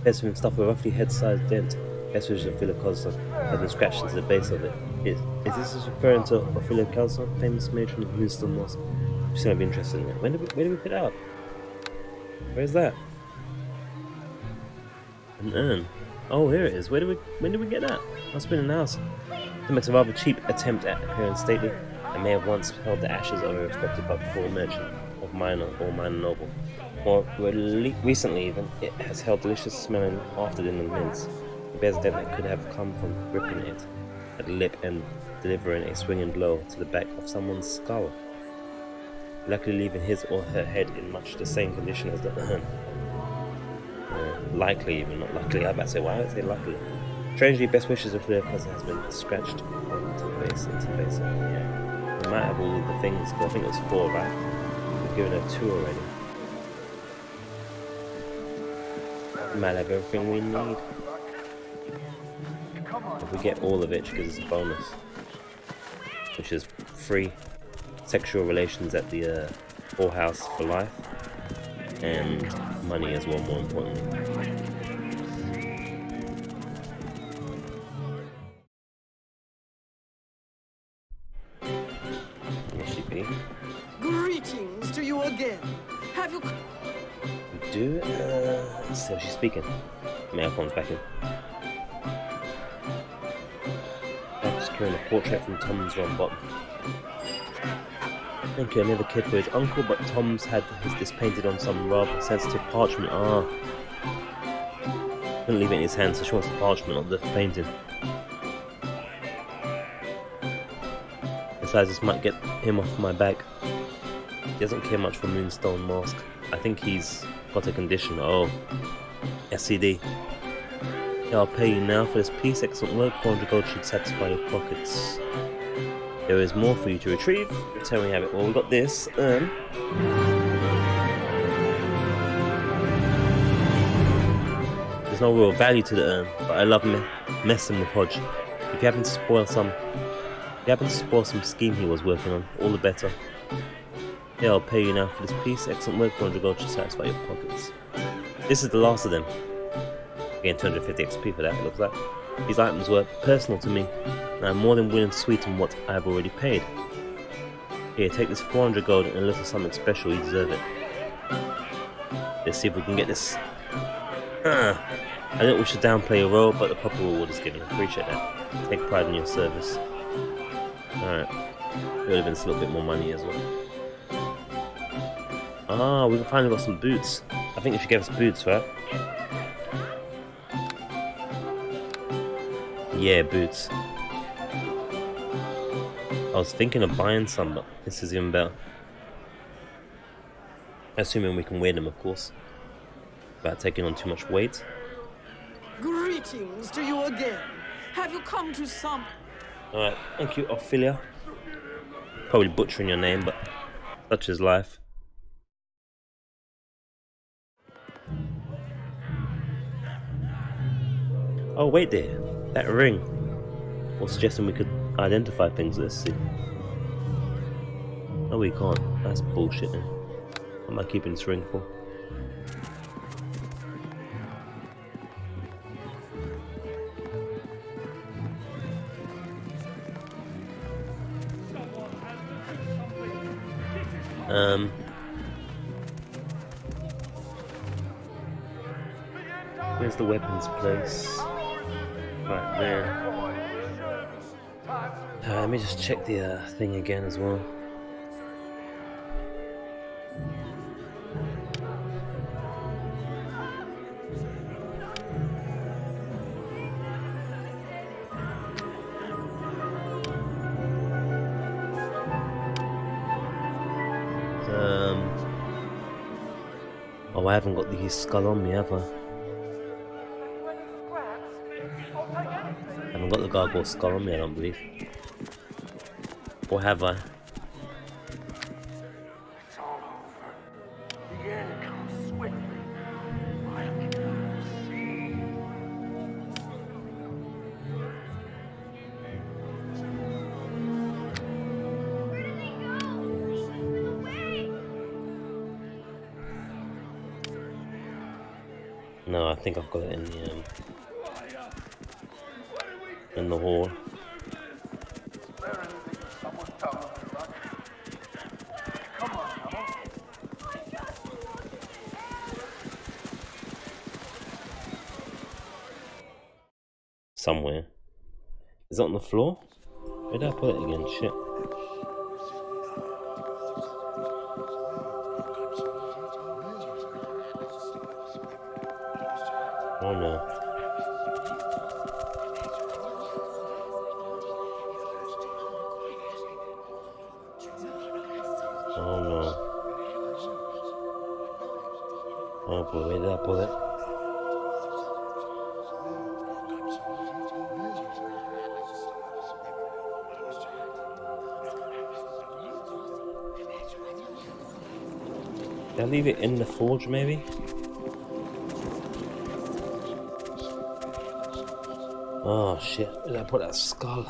There's some stuff with a roughly head-sized dent. Guess which Ophelia Calderstorm had been scratched into the base of it. Is this referring to Ophelia Calderstorm, famous matron of Moonstone Moss? She's gonna be interested in it. Where did we put it up? Where's that? An urn. Oh, here it is. When did we get that? Must have been in the house. It makes a rather cheap attempt at appearing stately, and may have once held the ashes of a respected but poor merchant, of minor or minor noble. More recently even, it has held delicious smelling afternoon and mints. It bears a dent that could have come from gripping it at the lip and delivering a swinging blow to the back of someone's skull, luckily leaving his or her head in much the same condition as the urn. Likely, even not luckily. I was about to say, why would I say luckily? Strangely, best wishes of Ophelia Calderstorm has been scratched into the base. Yeah. We might have all of the things, but I think it was 4, right? We've given her 2 already. We might have everything we need. If we get all of it, she gives us a bonus, which is free sexual relations at the whorehouse for life, and money as well, more importantly. Will she be? Greetings to you again. Have you... We do? Let's see how she's speaking. Mail comes back in. I'm securing a portrait from Tom's bottom. Thank you, I never cared for his uncle, but Tom's had this painted on some rather sensitive parchment. Ah. Couldn't leave it in his hand, so she wants the parchment of the painting. Besides, this might get him off my back. He doesn't care much for Moonstone Mask. I think he's got a condition. Oh, SCD. Yeah, I'll pay you now for this piece. Excellent work. 400 gold should satisfy your pockets. There is more for you to retrieve. Tell me how it. Well, we got this. There's no real value to the urn, but I love messing with Hodge. If you happen to spoil some scheme he was working on, all the better. Yeah, I'll pay you now for this piece. Excellent work. 400 gold should satisfy your pockets. This is the last of them. Again, 250 XP for that, it looks like. These items were personal to me, and I'm more than willing to sweeten what I have already paid. Here, take this 400 gold and a little something special. You deserve it. Let's see if we can get this. I don't wish to downplay your role, but the proper reward is given. Appreciate that. Take pride in your service. Alright. It would have been a little bit more money as well. Ah, we've finally got some boots. I think if you gave us boots, right? Yeah, boots. I was thinking of buying some, but this is even better. Assuming we can wear them, of course. Without taking on too much weight. Greetings to you again. Have you come to some... Alright, thank you, Ophelia. Probably butchering your name, but such is life. Oh, wait there. That ring. Or suggesting we could identify things. Let's see. No, we can't. That's bullshit. What am I keeping this ring for? Where's the weapons place? Right there. Let me just check the thing again as well. Oh, I haven't got the skull on me, have I? I haven't got the gargoyle skull on me, I don't believe. Or have I? It's all over. The end comes swiftly. I can see. No, I think I've got it in the hall. Somewhere. Is it on the floor? Where did I put it again? Shit. Oh no. Oh no. Oh boy, where did I put it? Did I leave it in the forge maybe? Oh shit, where did I put that skull?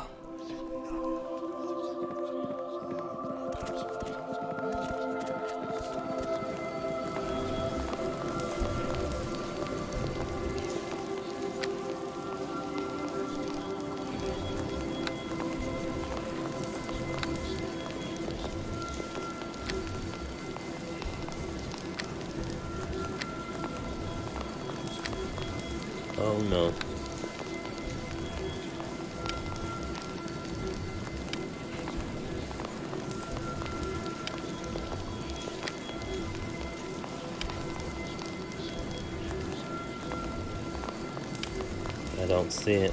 Oh no. I don't see it.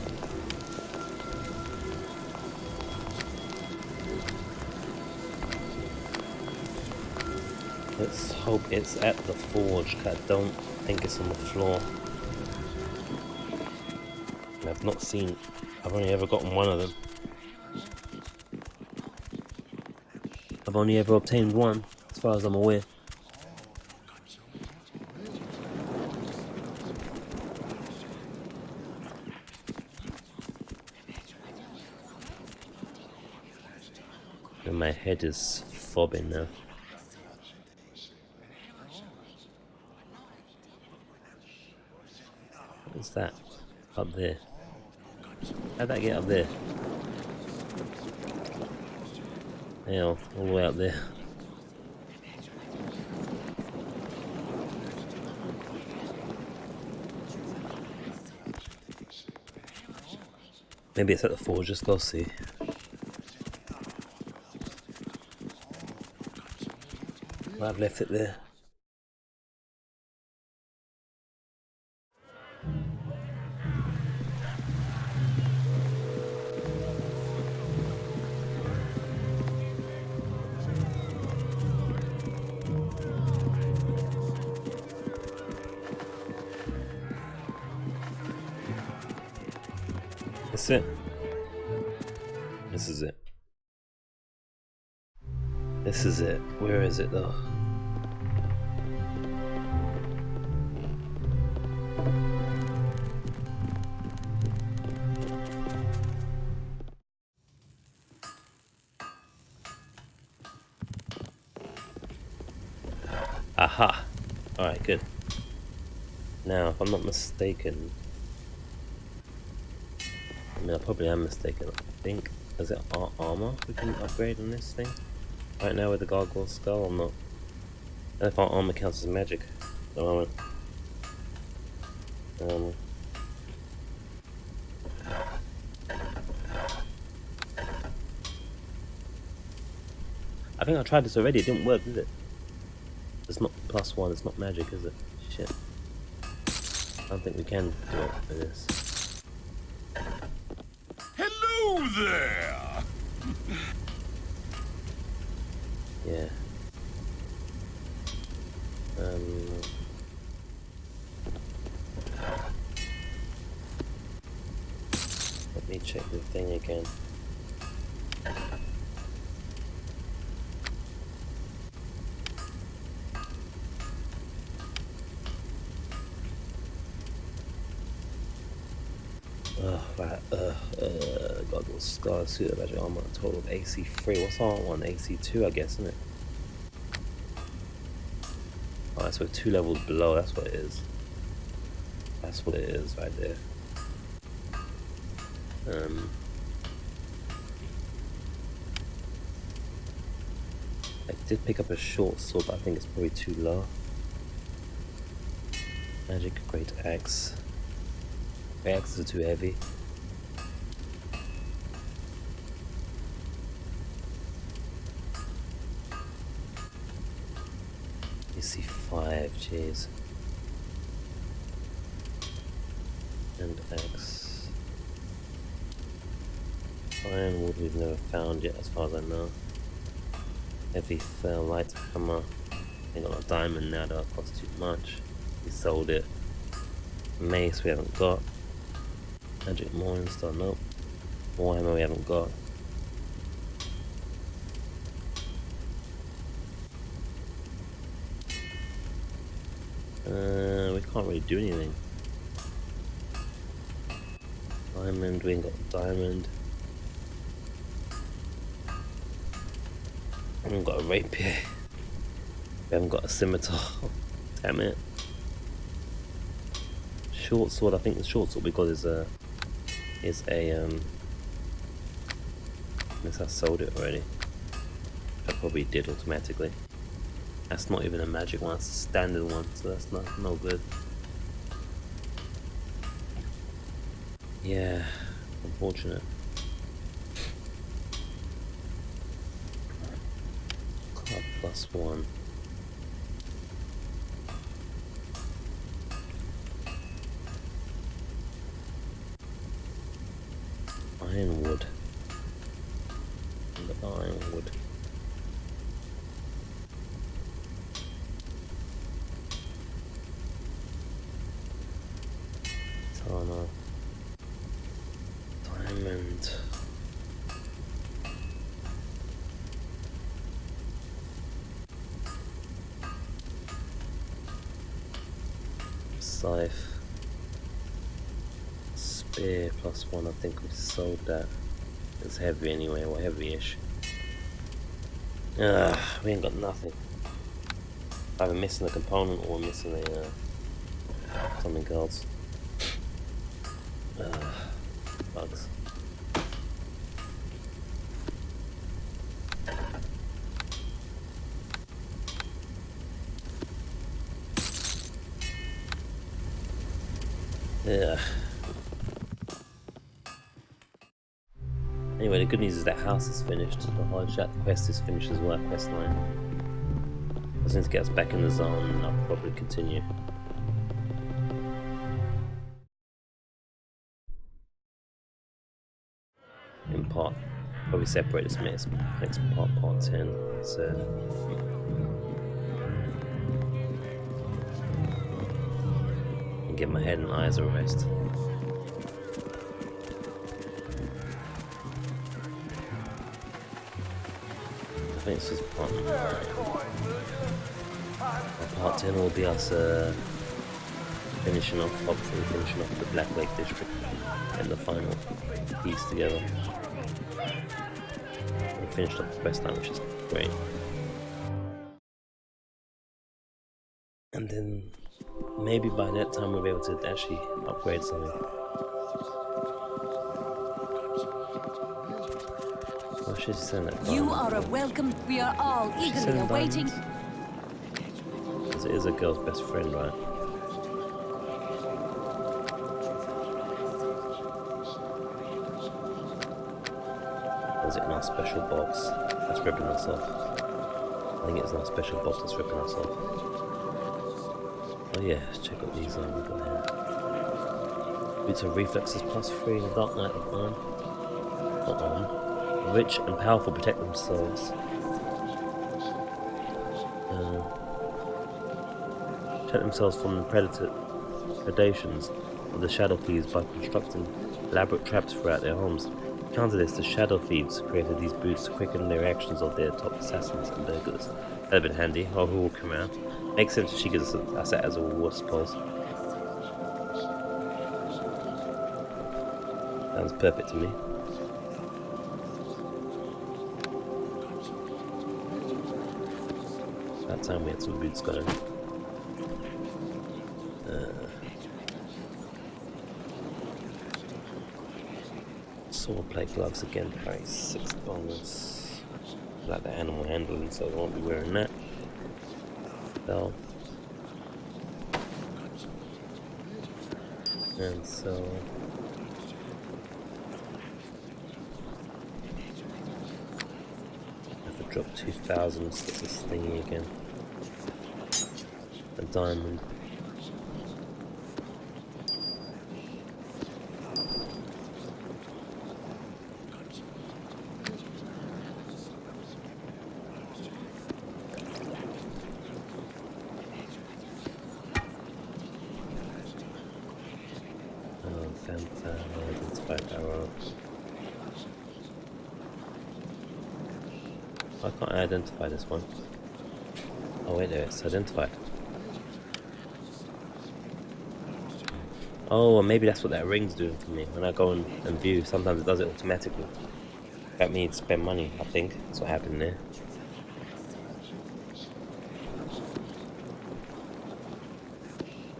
Let's hope it's at the forge, 'cause I don't think it's on the floor. And I've not seen, I've only ever gotten one of them. I've only ever obtained one, as far as I'm aware. And my head is fobbing now. What's that? Up there. How'd that get up there? Hell, all the way up there. Maybe it's at the forge, just go see. I've left it there. That's it. This is it. This is it. Where is it though? Aha! Alright, good. Now, if I'm not mistaken, I mean, I probably am mistaken. I think, is it our armor we can upgrade on this thing? Right now with the gargoyle skull, I'm not. And if our armor counts as magic at the moment. I think I tried this already, it didn't work, did it? It's not +1, it's not magic, is it? Shit. I don't think we can do it for this. Hello there! Yeah. Let me check the thing again. Right, Goggles, Scar, Suit of Magic Armor, total of AC 3. What's our one? AC 2, I guess, isn't it? Alright, so we're 2 levels below, that's what it is. That's what it is right there. I did pick up a short sword, but I think it's probably too low. Magic, Great Axe. Great Axes are too heavy. AC 5, jeez. And Axe. Ironwood we've never found yet, as far as I know. Heavy Fair Light Hammer. Ain't got a diamond now, that costs too much. We sold it. Mace we haven't got. Magic Morningstar, nope. Warhammer we haven't got. We can't really do anything. Diamond, we ain't got diamond. We haven't got a rapier. We haven't got a scimitar. Damn it. Short sword, I think the short sword we got is a unless I sold it already. I probably did automatically. That's not even a magic one, that's a standard one, so that's no good. Yeah, unfortunate. Card +1. Ironwood. Ironwood. Oh no. Diamond. Scythe. Spear +1, I think we sold that. It's heavy anyway, or heavy-ish. We ain't got nothing. Either missing a component or missing a something else. Bugs. Yeah. Anyway, the good news is that house is finished. The hard chat quest is finished as well, quest line. As soon as it gets back in the zone, I'll probably continue. In part, probably separate this next part, part 10. So, and give my head and eyes a rest. I think this is part 9. Part 10 will be us finishing off, hopefully finishing off the Black Lake District and the final piece together. We finished up the quest line, which is great. And then maybe by that time we'll be able to actually upgrade something. Oh, she's sending that. You are a welcome. We are all eagerly awaiting. Because it is a girl's best friend, right? Was it in our special box that's ripping us off? I think it's in our special box that's ripping us off. Oh yeah, let's check out these we've got here. Boots of reflexes +3 in the Dark Knight of Iron. Not on. Rich and powerful protect themselves. Protect themselves from the predations of the shadow thieves by constructing elaborate traps throughout their homes. Counter this, the shadow thieves created these boots to quicken the reactions of their top assassins and burglars. That'd been handy. Oh, who will come around? Makes sense if she gives us that as a reward, I suppose. Sounds perfect to me. That time we had some boots going. Sword plate gloves again, parry 6 bonus. Like the animal handling, so I won't be wearing that. So, and so I have to drop 2,000 to get this thingy again. A diamond. Why can't I identify this one? Oh wait, there it's identified. Oh, well, maybe that's what that ring's doing for me. When I go and view, sometimes it does it automatically. Got me to spend money, I think. That's what happened there.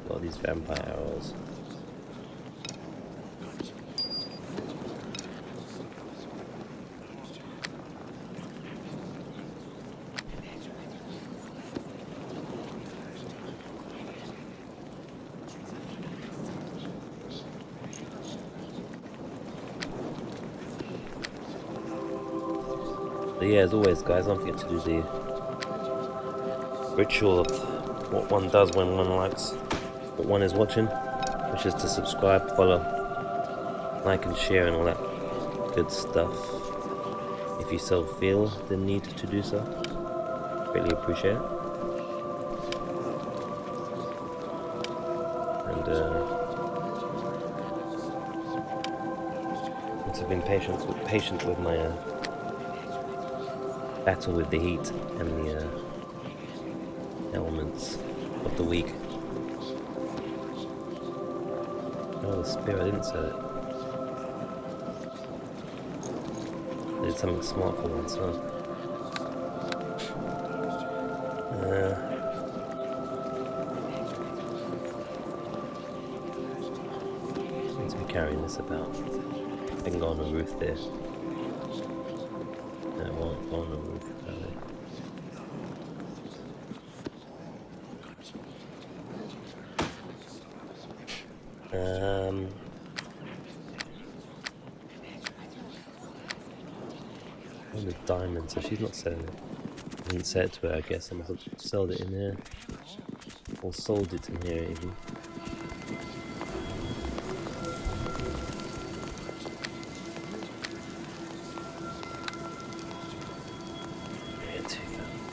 Got these vampire arrows. But yeah, as always guys, don't forget to do the ritual of what one does when one likes what one is watching, which is to subscribe, follow, like and share and all that good stuff. If you so feel the need to do so, greatly appreciate it. And folks have been patient with my battle with the heat and the elements of the week. Oh, the spear, I didn't sell it. I did something smart for once, huh? Need to be carrying this about. I can go on the roof there. No, I won't go on the roof. The diamond, so she's not selling it. I didn't sell it to her, I guess. I must have sold it in here. Or sold it in here, even. Yeah,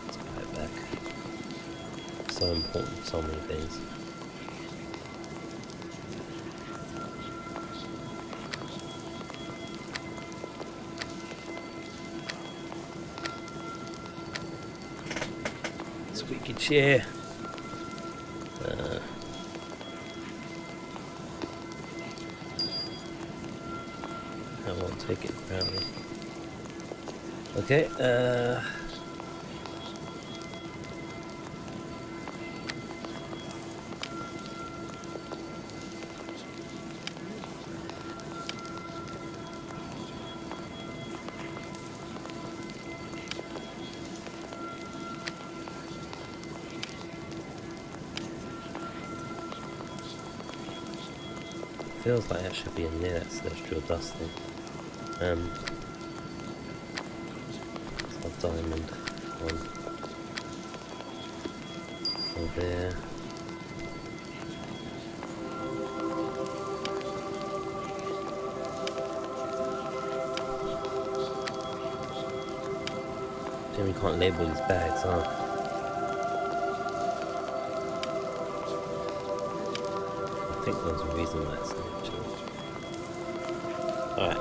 let's buy it back. So important, so many things. Squeaky chair. I won't take it apparently. Okay, feels like that should be in there, that celestial dust thing. It's a diamond one. Over there. Then we can't label these bags, huh? I think there's a reason why it's not changed. Alright,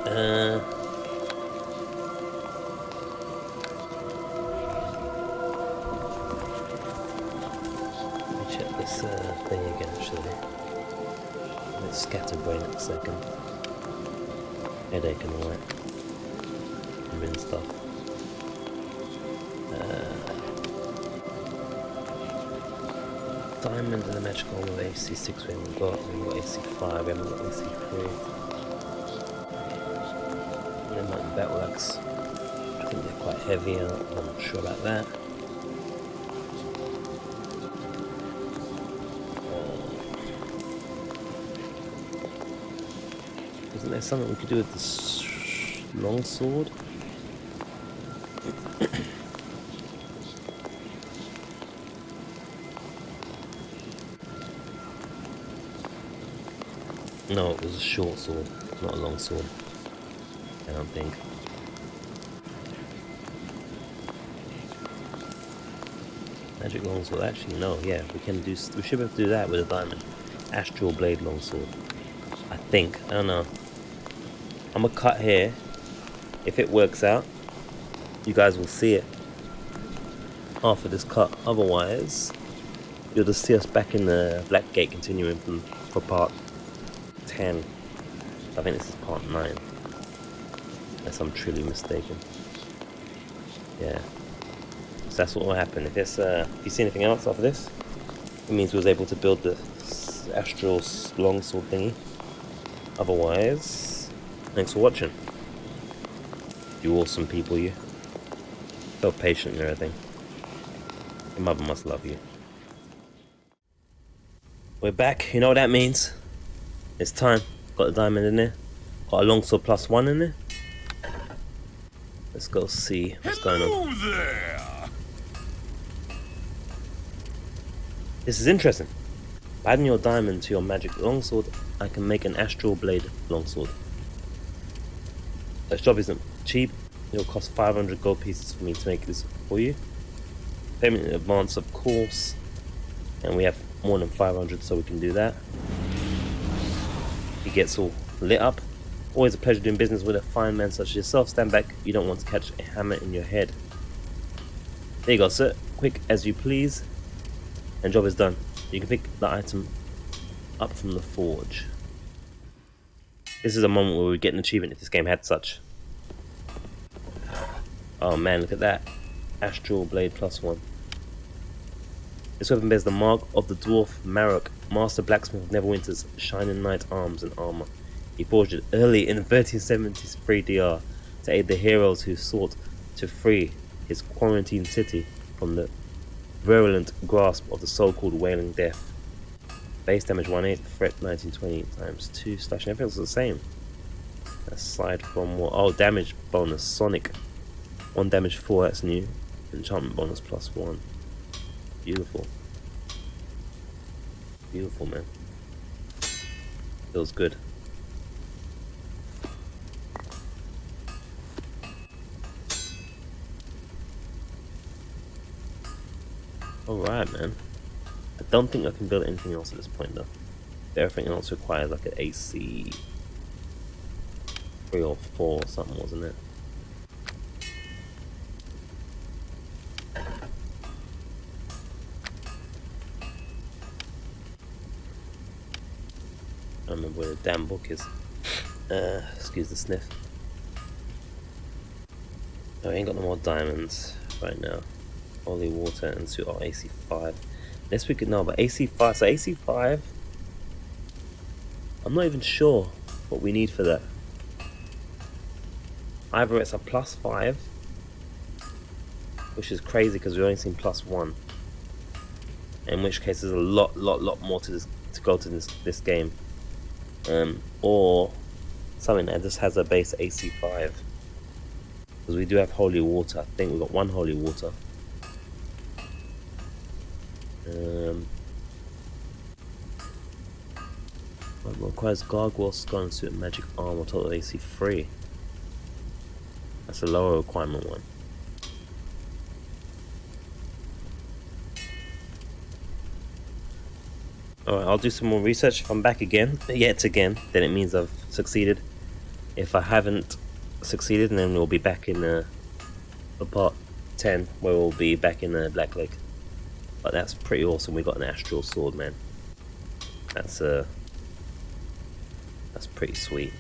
let me check this thing again actually. Let's scatterbrain it a second. Headache and all that. And stuff. Diamond and the magic armor of AC 6 we haven't got AC 5, we haven't got AC 3. And then like battle axe, I think they're quite heavy, I'm not sure about that. Isn't there something we could do with this long sword? No, it was a short sword, not a long sword. I don't think. Magic longsword, actually no, yeah, we can do, we should be able to do that with a diamond. Astral blade longsword. I think, I don't know. I'm gonna cut here. If it works out, you guys will see it after this cut. Otherwise, you'll just see us back in the Black Gate continuing for part 10. I think this is part 9. Unless I'm truly mistaken. Yeah. So that's what will happen. If there's, if you see anything else after this, it means we was able to build the astral longsword thingy. Otherwise, thanks for watching. You awesome people, you. So patient and everything. Your mother must love you. We're back. You know what that means? It's time. Got the diamond in there. Got a longsword +1 in there. Let's go see what's going on. There. This is interesting. By adding your diamond to your magic longsword, I can make an astral blade longsword. This job isn't cheap. It'll cost 500 gold pieces for me to make this for you. Payment in advance, of course. And we have more than 500, so we can do that. It gets all lit up. Always a pleasure doing business with a fine man such as yourself. Stand back, you don't want to catch a hammer in your head. There you go, sir. Quick as you please. And job is done. You can pick the item up from the forge. This is a moment where we get an achievement if this game had such. Oh man, look at that. Astral Blade +1. This weapon bears the mark of the dwarf Marok, master blacksmith of Neverwinter's shining knight arms and armor. He forged it early in 1373 DR to aid the heroes who sought to free his quarantined city from the virulent grasp of the so-called Wailing Death. Base damage 1/8, threat 1920 times 2, slash and everything's the same. Aside from what? Oh, damage bonus, Sonic. 1 damage 4, that's new. Enchantment bonus +1. Beautiful. Beautiful, man. Feels good. Alright, man. I don't think I can build anything else at this point, though. Everything else requires like an AC 3 or 4 or something, wasn't it? I don't remember where the damn book is. Excuse the sniff. Oh, I ain't got no more diamonds right now. Holy water and suit. Oh, AC 5. Next we could know, but AC 5. So AC 5. I'm not even sure what we need for that. Either it's a +5, which is crazy because we've only seen +1. In which case, there's a lot more to go to this game. Or something that just has a base AC 5. Because we do have holy water. I think we've got 1 holy water. Requires gargoyle skull and suit and magic armor, total AC 3. That's a lower requirement one. Alright, I'll do some more research. If I'm back yet again, then it means I've succeeded. If I haven't succeeded, then we'll be back in for part 10, where we'll be back in Black Lake. But that's pretty awesome. We got an astral sword, man. That's pretty sweet.